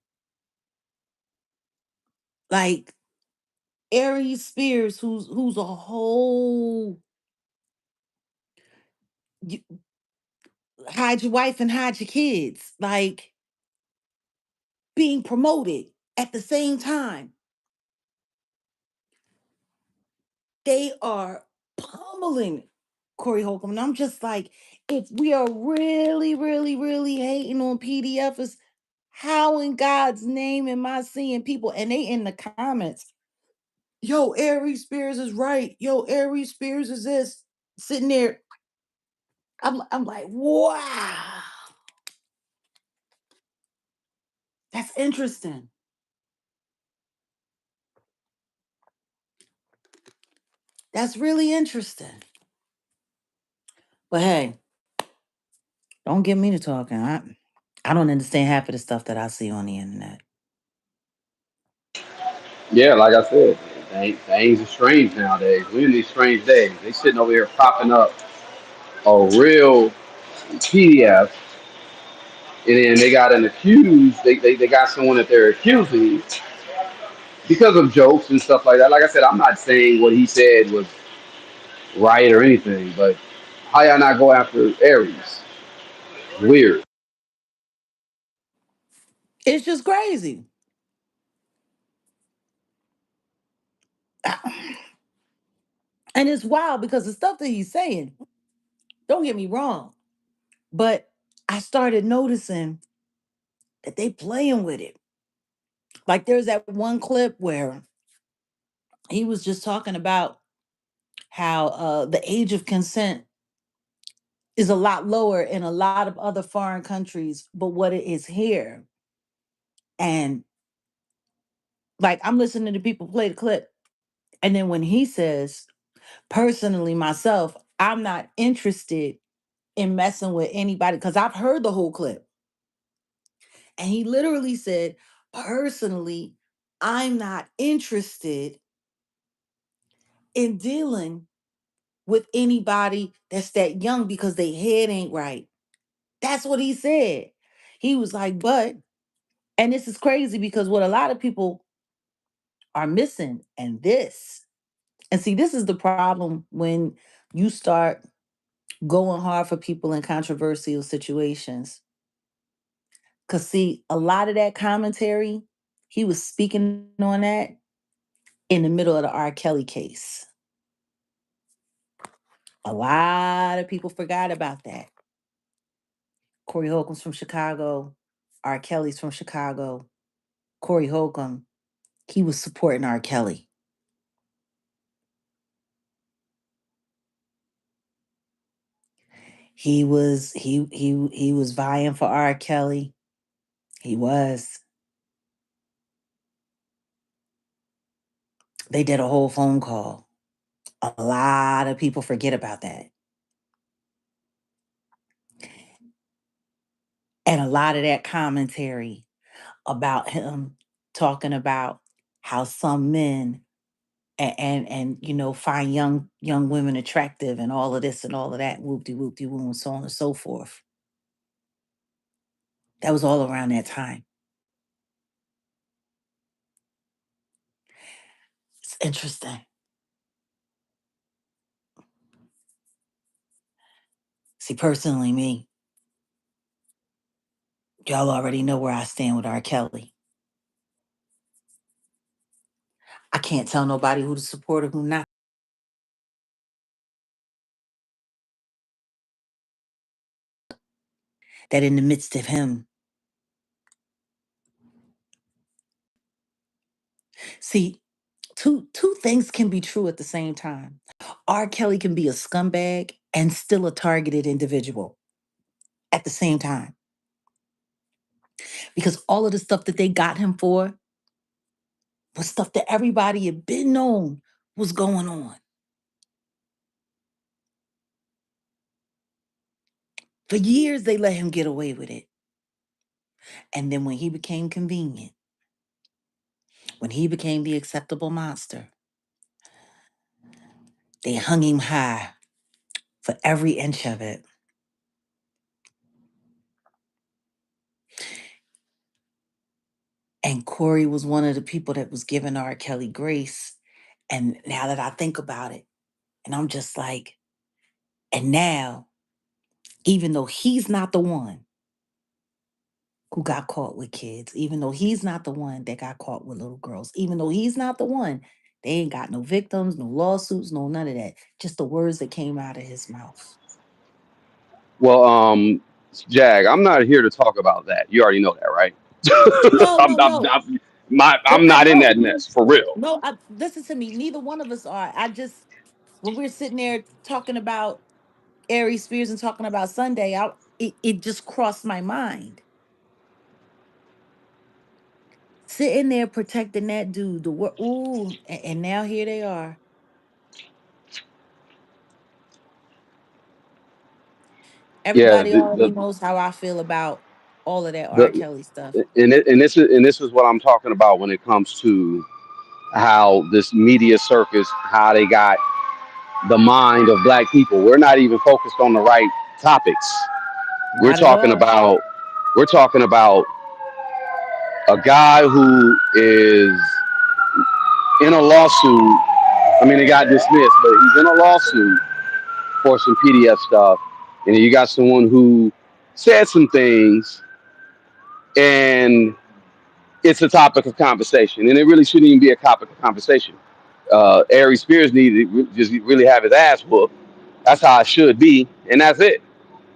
Like Aries Spears, who's a whole you, hide your wife and hide your kids, like being promoted at the same time. They are pummeling Corey Holcomb. And I'm just like, if we are really, really, really hating on PDFs, how in God's name am I seeing people? And they in the comments, yo, Aries Spears is right. Yo, Aries Spears is this. Sitting there, I'm like, wow, that's interesting. That's really interesting. But hey, don't get me to talking. I don't understand half of the stuff that I see on the internet. Yeah, like I said, things are strange nowadays. We're in these strange days. They sitting over here popping up a real PDF, and then they got an accused. They got someone that they're accusing because of jokes and stuff like that. Like I said, I'm not saying what he said was right or anything, but How y'all not go after Aries? Weird. It's just crazy. And it's wild because the stuff that he's saying, don't get me wrong, but I started noticing that they playing with it. Like there's that one clip where he was just talking about how the age of consent is a lot lower in a lot of other foreign countries, but what it is here. And like I'm listening to people play the clip, and then when he says, personally, myself, I'm not interested in messing with anybody because I've heard the whole clip. And he literally said, personally, I'm not interested in dealing with anybody that's that young because their head ain't right. That's what he said. He was like, but, and this is crazy because what a lot of people are missing, and this, and see, this is the problem when you start going hard for people in controversial situations. Because, see, a lot of that commentary, he was speaking on that in the middle of the R. Kelly case. A lot of people forgot about that. Corey Holcomb's from Chicago. R. Kelly's from Chicago. Corey Holcomb, he was supporting R. Kelly. He was vying for R. Kelly. He was. They did a whole phone call. A lot of people forget about that. And a lot of that commentary about him talking about how some men and you know find young women attractive and all of this and all of that whoop de woo and so on and so forth. That was all around that time. It's interesting. See, personally, me, y'all already know where I stand with R. Kelly. I can't tell nobody who to support or who not. That in the midst of him, see, two things can be true at the same time. R. Kelly can be a scumbag and still a targeted individual at the same time. Because all of the stuff that they got him for was stuff that everybody had been known was going on. For years, they let him get away with it. And then when he became convenient, when he became the acceptable monster, they hung him high for every inch of it. And Corey was one of the people that was giving R. Kelly grace. And now that I think about it, and I'm just like, and now, even though he's not the one who got caught with kids, even though he's not the one that got caught with little girls, even though he's not the one, they ain't got no victims, no lawsuits, no none of that. Just the words that came out of his mouth. Well, Jag, I'm not here to talk about that. You already know that, right? No, no, no. I'm I not in know. that mess for real. No, listen to me. Neither one of us are. I just when we're sitting there talking about Ari Spears and talking about Sunday, it just crossed my mind. Sitting there protecting that dude, the word, ooh, and now here they are. Yeah, Everybody already knows how I feel about all of that R. the Kelly stuff. and this is what I'm talking about when it comes to how this media circus, how they got the mind of black people. We're not even focused on the right topics. We're Not at talking all. about we're talking about a guy who is in a lawsuit. I mean, it got dismissed, but he's in a lawsuit or some PDF stuff, and then you got someone who said some things, and it's a topic of conversation, and it really shouldn't even be a topic of conversation. Ari Spears needed to just really have his ass whooped. That's how it should be, and that's it.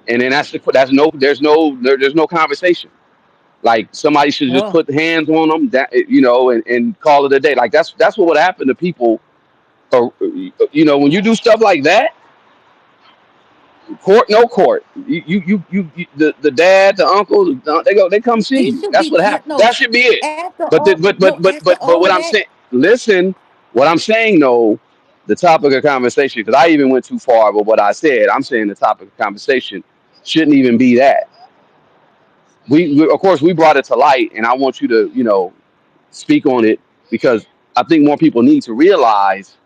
And then that's no there's no conversation. Like somebody should just Well, put hands on them, that and call it a day. Like that's what would happen to people. When you do stuff like that, court no court. The dad, the uncle, they come see he you. should That's be what happened. no That should be it. after But all no after but all what of I'm that. saying, listen, what I'm saying though, the topic of conversation, because I even went too far with what I said. I'm saying the topic of conversation shouldn't even be that. We of course we brought it to light, and I want you to speak on it because I think more people need to realize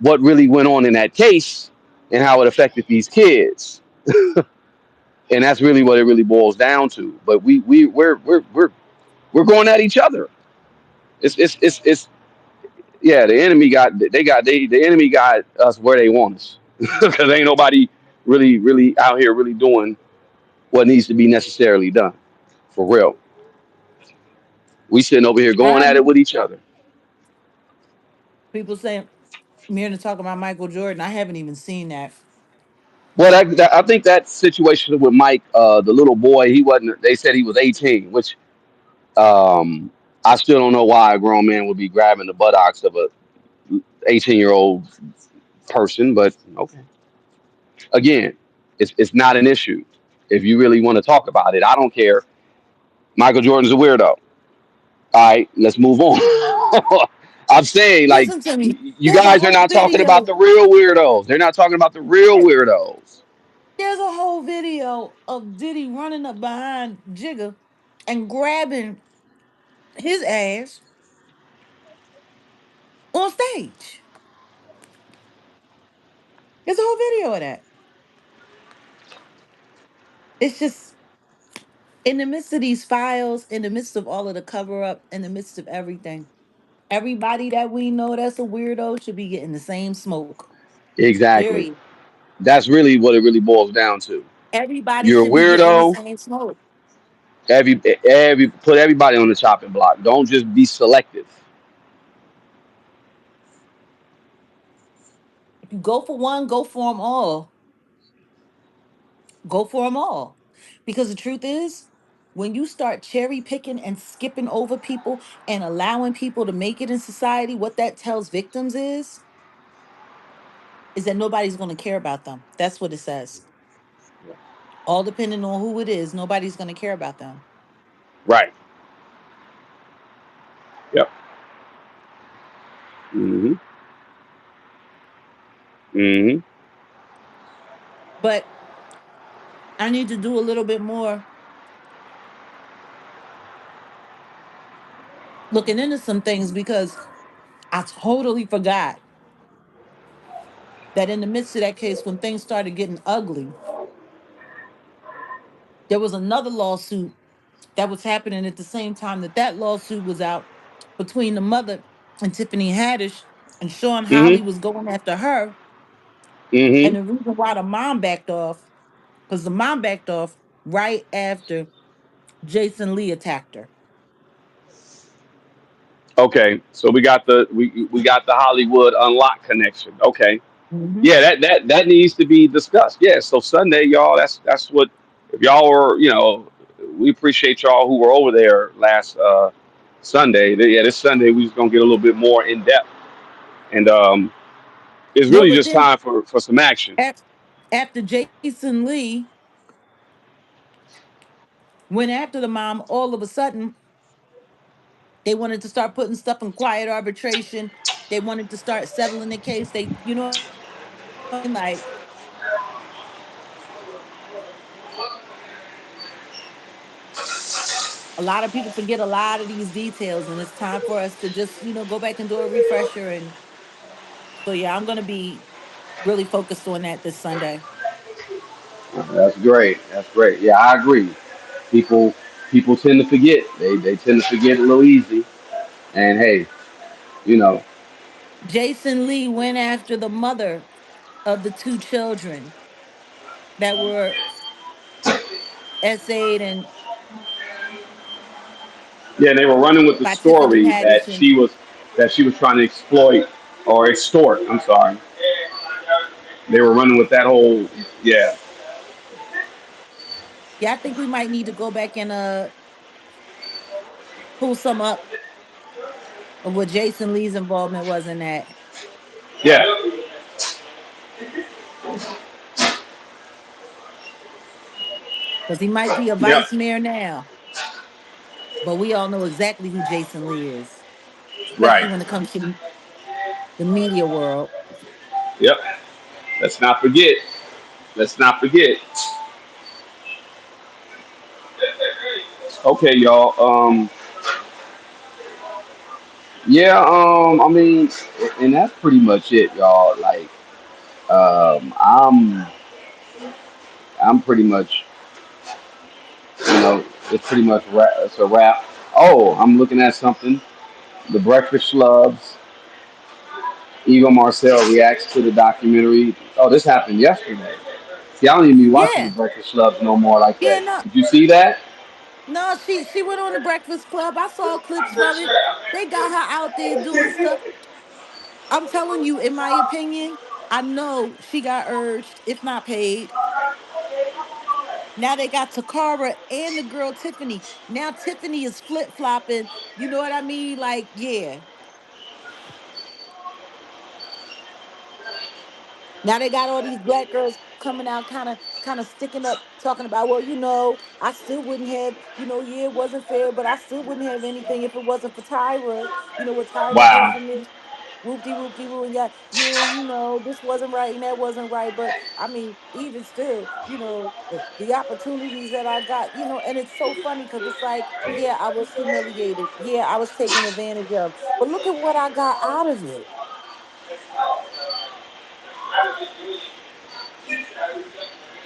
what really went on in that case and how it affected these kids, and that's really what it really boils down to. But we're going at each other. It's yeah. The enemy got us where they want us because ain't nobody really out here really doing what needs to be necessarily done for real. We sitting over here going at it Um, with each other. people saying Mirna talking about Michael Jordan. I haven't even seen that. Well, I think that situation with Mike, the little boy, he wasn't. They said he was 18, which um, I still don't know why a grown man would be grabbing the buttocks of a 18-year-old person. But okay, again, it's not an issue if you really want to talk about it. I don't care. Michael Jordan's a weirdo. All right, let's move on. I'm saying, like, Listen to me. you There's a guys are whole not talking about video. the real weirdos. They're not talking about the real weirdos. There's a whole video of Diddy running up behind Jigga and grabbing his ass on stage. There's a whole video of that. It's just in the midst of these files, in the midst of all of the cover up, in the midst of everything, everybody that we know that's a weirdo should be getting the same smoke. Exactly. Period. That's really what it really boils down to. Everybody You're a should be getting the weirdo. same smoke. Put everybody on the chopping block. Don't just be selective. If you go for one, go for them all. Go for them all. Because the truth is, when you start cherry picking and skipping over people and allowing people to make it in society, what that tells victims is that nobody's going to care about them. That's what it says. All depending on who it is, nobody's going to care about them. Right. Yep. Mm-hmm. Mm-hmm. But I need to do a little bit more looking into some things because I totally forgot that in the midst of that case, when things started getting ugly, there was another lawsuit that was happening at the same time that that lawsuit was out between the mother and Tiffany Haddish, and Sean Holly Mm-hmm. was going after her. And Mm-hmm. the reason why the mom backed off, because the mom backed off right after Jason Lee attacked her. Okay. So we got the Hollywood unlock connection. Okay. Hmm. Yeah, that needs to be discussed. Yeah. So Sunday, y'all, that's what if y'all were, we appreciate y'all who were over there last Sunday. Yeah, this Sunday we just gonna get a little bit more in depth. And it's No, really but just then time for some action. af- after Jason Lee went after the mom, all of a sudden they wanted to start putting stuff in quiet arbitration. They wanted to start settling the case. You know what I mean? Like, a lot of people forget a lot of these details, and it's time for us to just, go back and do a refresher. And so, yeah, I'm going to be really focused on that this Sunday. That's great. That's great. Yeah, I agree. People people tend to forget. They tend to forget a little easy. And hey, you know, Jason Lee went after the mother of the two children that were essayed and Yeah, they were running with the by Tiffany story Haddish. that she was trying to exploit or extort. I'm sorry. They were running with that whole yeah. Yeah, I think we might need to go back and pull some up of what Jason Lee's involvement was in that. Yeah. Because he might be a Yep. vice mayor now, but we all know exactly who Jason Lee is, especially Right. when it comes to the media world. Yep. Let's not forget. Let's not forget. Okay, y'all. Yeah, I mean, and that's pretty much it, y'all. Like, um, I'm, I'm pretty much, it's pretty much it's a wrap. Oh, I'm looking at something. The Breakfast Schlubs. Eva Marcel reacts to the documentary. Oh, this happened yesterday. See, I don't even be watching the Yeah, Breakfast Schlubs no more like yeah, that. no, Did you see that? no, she went on the Breakfast Club. I saw clips from it. They got her out there doing stuff. I'm telling you, in my opinion, I know she got urged, if not paid. Now they got Takara and the girl Tiffany. Now Tiffany is flip flopping. You know what I mean? Like, yeah. Now they got all these black girls coming out, kind of sticking up, talking about, well, I still wouldn't have, yeah, it wasn't fair, but I still wouldn't have anything if it wasn't for Tyra. What Tyra did Wow. for me. Whoopty whoopty woo, and yeah, this wasn't right and that wasn't right. But I mean, even still, the opportunities that I got, and it's so funny because it's like, yeah, I was humiliated. Yeah, I was taken advantage of. But look at what I got out of it.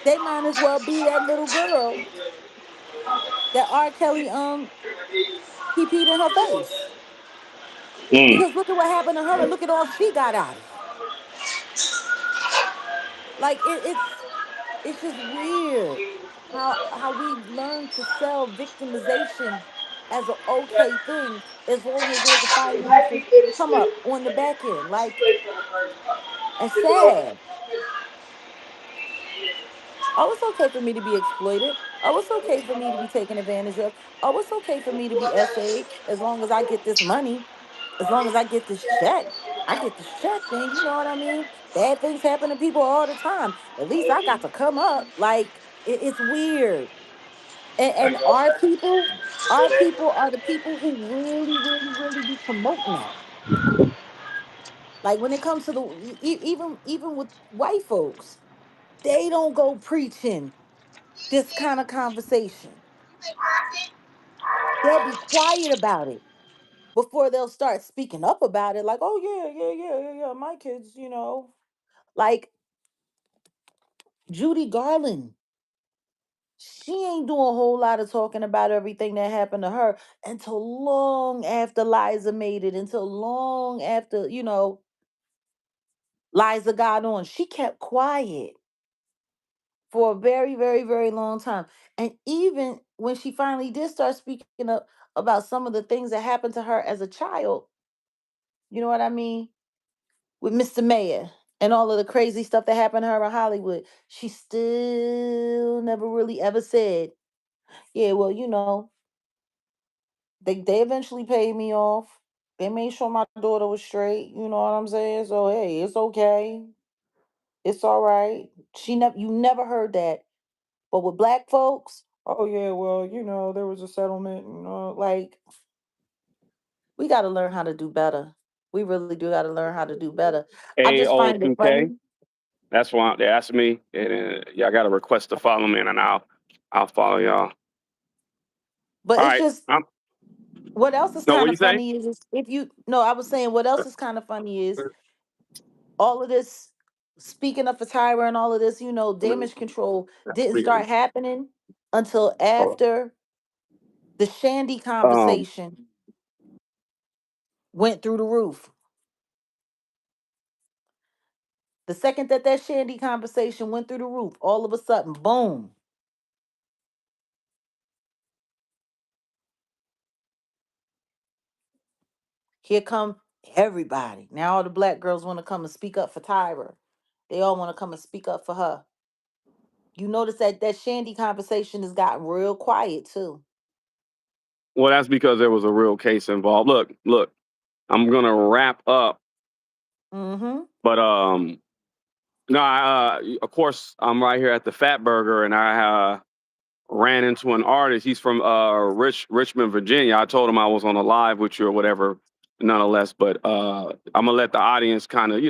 They might as well be that little girl that R. Kelly he peed in her face. Mm. Because look at what happened to her and look at all she got out of it. Like it's just weird how we've learned to sell victimization as an okay thing as long as there's a financial come up on the back end. Like it's sad. Oh, it's okay for me to be exploited. Oh, it's okay for me to be taken advantage of. Oh, it's okay for me to be essayed as long as I get this money, as long as I get this check. I get this check, then you know what I mean? Bad things happen to people all the time. At least I got to come up. Like it's weird. And our people are the people who really, really, really be promoting that. Like when it comes to even with white folks, they don't go preaching this kind of conversation. They'll be quiet about it before they'll start speaking up about it. Like, oh yeah, yeah, yeah, yeah, yeah. My kids, like Judy Garland. She ain't doing a whole lot of talking about everything that happened to her until long after Liza made it, until long after, Liza got on. She kept quiet for a very, very, very long time. And even when she finally did start speaking up about some of the things that happened to her as a child, you know what I mean? With Mr. Mayor and all of the crazy stuff that happened to her in Hollywood, she still never really ever said, yeah, well, they eventually paid me off. They made sure my daughter was straight. You know what I'm saying? So hey, it's okay. It's all right. You never heard that. But with black folks, oh yeah, well, there was a settlement, like we gotta learn how to do better. We really do gotta learn how to do better. I just find it AO2K. funny, That's why they asked me, and y'all got a request to follow me, and I'll follow y'all. but All it's right. just what else is No, what kind you of say? funny is if you no, I was saying what else is kind of funny is all of this speaking up for Tyra and all of this, damage control didn't start happening until after the Shandy Um, conversation went through the roof. The second that that Shandy conversation went through the roof, all of a sudden, boom, here come everybody. Now all the black girls want to come and speak up for Tyra. They all want to come and speak up for her. You notice that that Shandy conversation has gotten real quiet too. Well, that's because there was a real case involved. Look, I'm gonna wrap up, Mm-hmm. but no, of course I'm right here at the Fat Burger, and I ran into an artist. He's from Richmond, Virginia. I told him I was on a live with you or whatever, nonetheless. But I'm gonna let the audience kind of,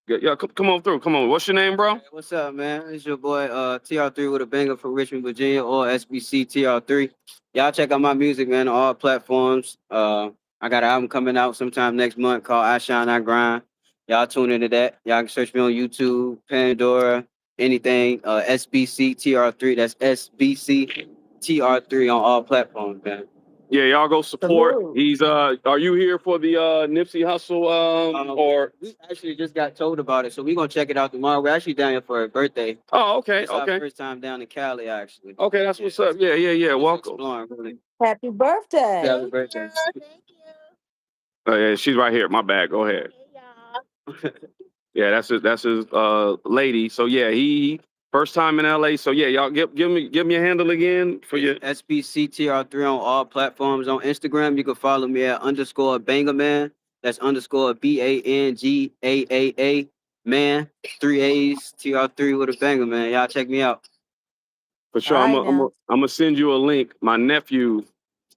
yeah, come on through. Come on. What's your name, bro? Hey, what's up, man? It's your boy TR3 with a banger from Richmond, Virginia, or SBC TR3. Y'all check out my music, man, on all platforms. I got an album coming out sometime next month called I Shine, I Grind. Y'all tune into that. Y'all can search me on YouTube, Pandora, anything. SBC TR3. That's SBC TR3 on all platforms, man. Yeah, y'all go support. Salute. He's are you here for the Nipsey Hussle or We actually just got told about it, so we're gonna check it out tomorrow. We're actually down here for a birthday. Oh, okay, It's our okay. first time down in Cali, actually. Okay, that's Yeah, what's up. Yeah, yeah, yeah. just Welcome. exploring, really. Happy birthday. Happy birthday. Oh, yeah, she's right here. My bad. Go ahead. Yeah, that's his lady. So yeah, he first time in LA. So yeah, y'all give me a handle again for your SBCTR3 on all platforms. On Instagram, you can follow me at underscore Bangerman. That's underscore BANGAAA man. 3 A's TR3 with a banger, man. Y'all check me out. for All sure. I'm right gonna I'm now. gonna I'm gonna send you a link. My nephew,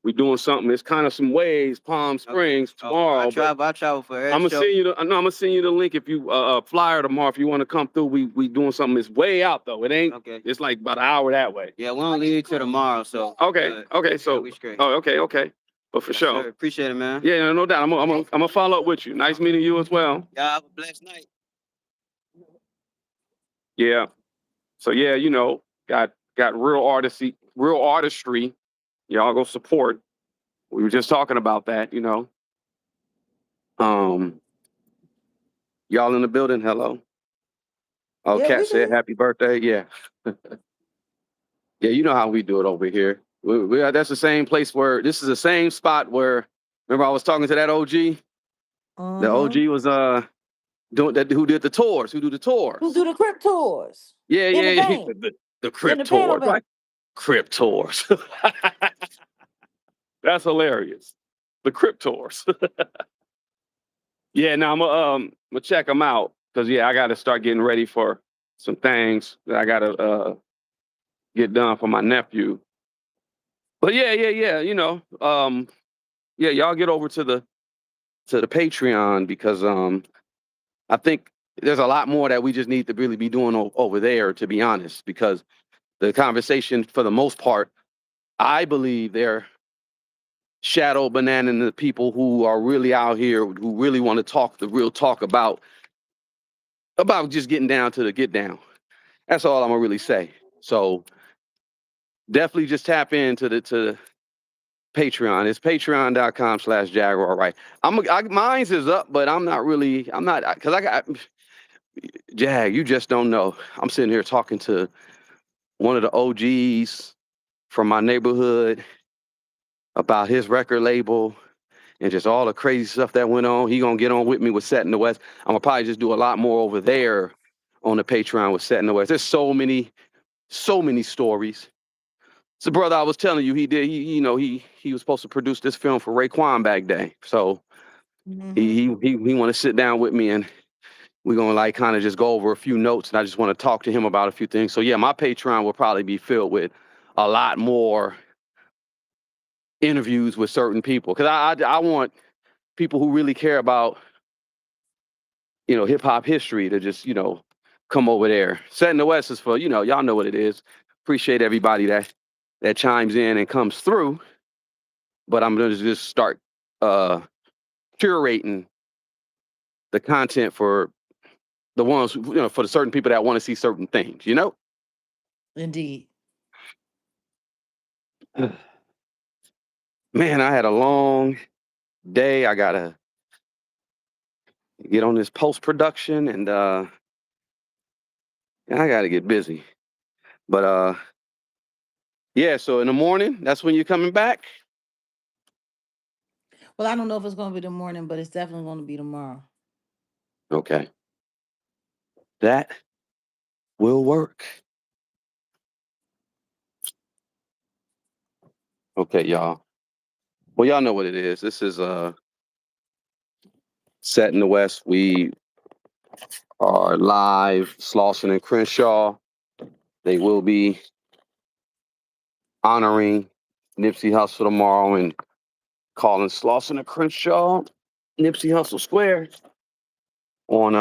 we doing something. It's kind of some ways, Palm Okay. Springs Oh, tomorrow. I travel for I'm every gonna show. send you the no, I'm gonna send you the link if you flyer tomorrow if you want to come through. We doing something. It's way out though. It ain't. Okay. It's like about an hour that way. Yeah, we don't leave till tomorrow, so. Okay. Okay. Yeah, So. we straight. Oh. Okay. Okay. But for Yes, sure. sir. Appreciate it, man. Yeah. No doubt. I'm gonna follow up with you. Nice meeting you as well. Y'all have a blessed night. Yeah. So yeah, got real artistry. Y'all go support. We were just talking about that. Um, y'all in the building. Hello. Oh, Yeah, Cat we can said hear. happy birthday. Yeah. Yeah, you know how we do it over here. That's the same place where this is the same spot where remember I was talking to that OG. The Mm-hmm. OG was doing that who did the tours, who do the Who tours. do the crypt tours Yeah, in the yeah, yeah. van, The in crypt the panel tours, van? like crypt tours. That's hilarious. The crypt tours. Yeah, now I'm gonna check them out because yeah, I got to start getting ready for some things that I got to get done for my nephew. But yeah, yeah, yeah. Yeah, y'all get over to the Patreon because I think there's a lot more that we just need to really be doing over there, to be honest, because the conversation, for the most part, I believe they're shadow bananing the people who are really out here, who really want to talk the real talk about just getting down to the get down. That's all I'm gonna really say. So definitely just tap into the Patreon. It's patreon.com/Jaguar, right? Mine's is up, but I'm not, because I got, Jag, you just don't know. I'm sitting here talking to one of the OGs from my neighborhood about his record label and just all the crazy stuff that went on. He gonna get on with me with Set in the West. I'm gonna probably just do a lot more over there on the Patreon with Set in the West. There's so many stories. It's the brother I was telling you he was supposed to produce this film for Raekwon back day. So Mm-hmm. he want to sit down with me and we're gonna like kind of just go over a few notes and I just want to talk to him about a few things. So yeah, my Patreon will probably be filled with a lot more interviews with certain people because I want people who really care about hip hop history to just come over there. Set in the West is for y'all know what it is. Appreciate everybody that chimes in and comes through. But I'm gonna just start uh, curating the content for the ones for the certain people that want to see certain things. Indeed. Man, I had a long day. I gotta get on this post production and I gotta get busy. But yeah. So in the morning, that's when you're coming back. Well, I don't know if it's gonna be the morning, but it's definitely gonna be tomorrow. Okay, that will work. Okay, y'all. Well, y'all know what it is. This is Set in the West. We are live, Slauson and Crenshaw. They will be honoring Nipsey Hussle tomorrow and calling Slauson and Crenshaw Nipsey Hussle Square on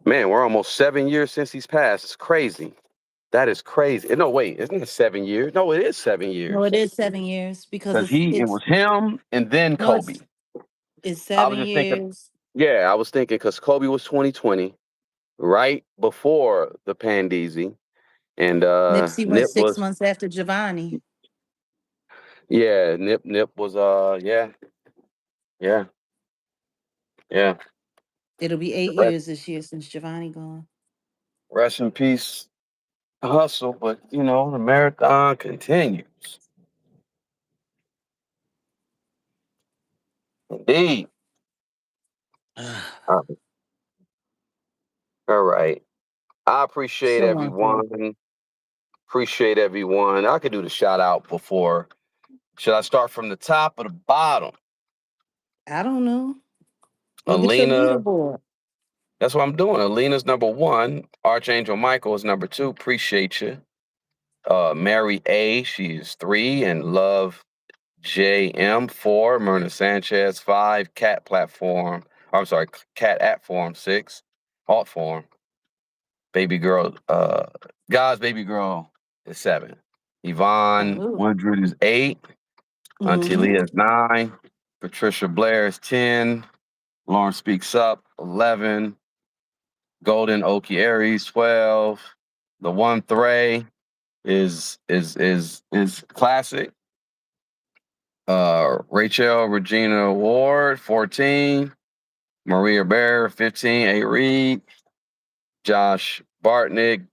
man, we're almost 7 years since he's passed. It's crazy. That is crazy. No, wait, isn't it 7 years? No, it is seven No, years. it is 7 years because Because it's it it's was him and then no, Kobe. it's I was seven just thinking, years. yeah, I was thinking because Kobe was 2020, right before the Pandeezy, and Nipsey went Nip six was, months after Giovanni. yeah, Nip was, yeah, yeah, yeah. It'll be eight Rest, years this year since Giovanni gone. rest in peace, Hustle. But the marathon continues. Indeed. Uh, all right. I appreciate So unfair. everyone. Appreciate everyone. I could do the shout out before. Should I start from the top or the bottom? I don't know. Look at your Alina, leaderboard. that's what I'm doing. Alina's number 1. Archangel Michael is number 2. Appreciate you. Mary A, she's 3. And Love JM 4. Myrna Sanchez 5. Cat Platform. I'm sorry, Cat at Form 6. Alt Form. Baby Girl, God's Baby Girl is 7. Yvonne Oh. Woodrude is 8. Auntie Mm-hmm. Leah is 9. Patricia Blair is 10. Lauren Speaks Up, 11. Golden Okie Aries, 12. The One Thray is classic. Rachel Regina Ward, 14. Maria Bear, 15. A Reed. Josh Bartnick,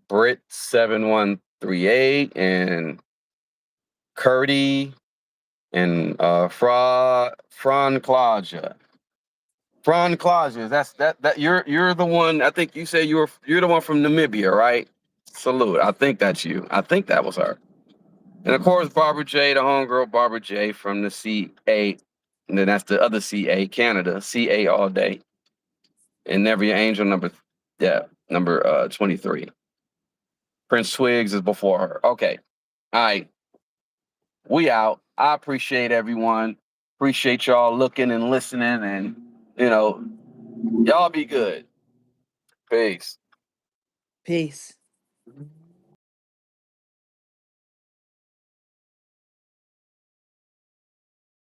Brit 7138, and Curdy and Fran Claudia. Fran Claudia, that you're the one. I think you said you're the one from Namibia, right? Salute. I think that's you. I think that was her. And of course, Barbara J, the homegirl Barbara J from the CA. And then that's the other CA, Canada, CA all day. And Never Your Angel number 23. Prince Twigs is before her. Okay. All right. We out. I appreciate everyone. Appreciate y'all looking and listening. And, y'all be good. Peace. Peace.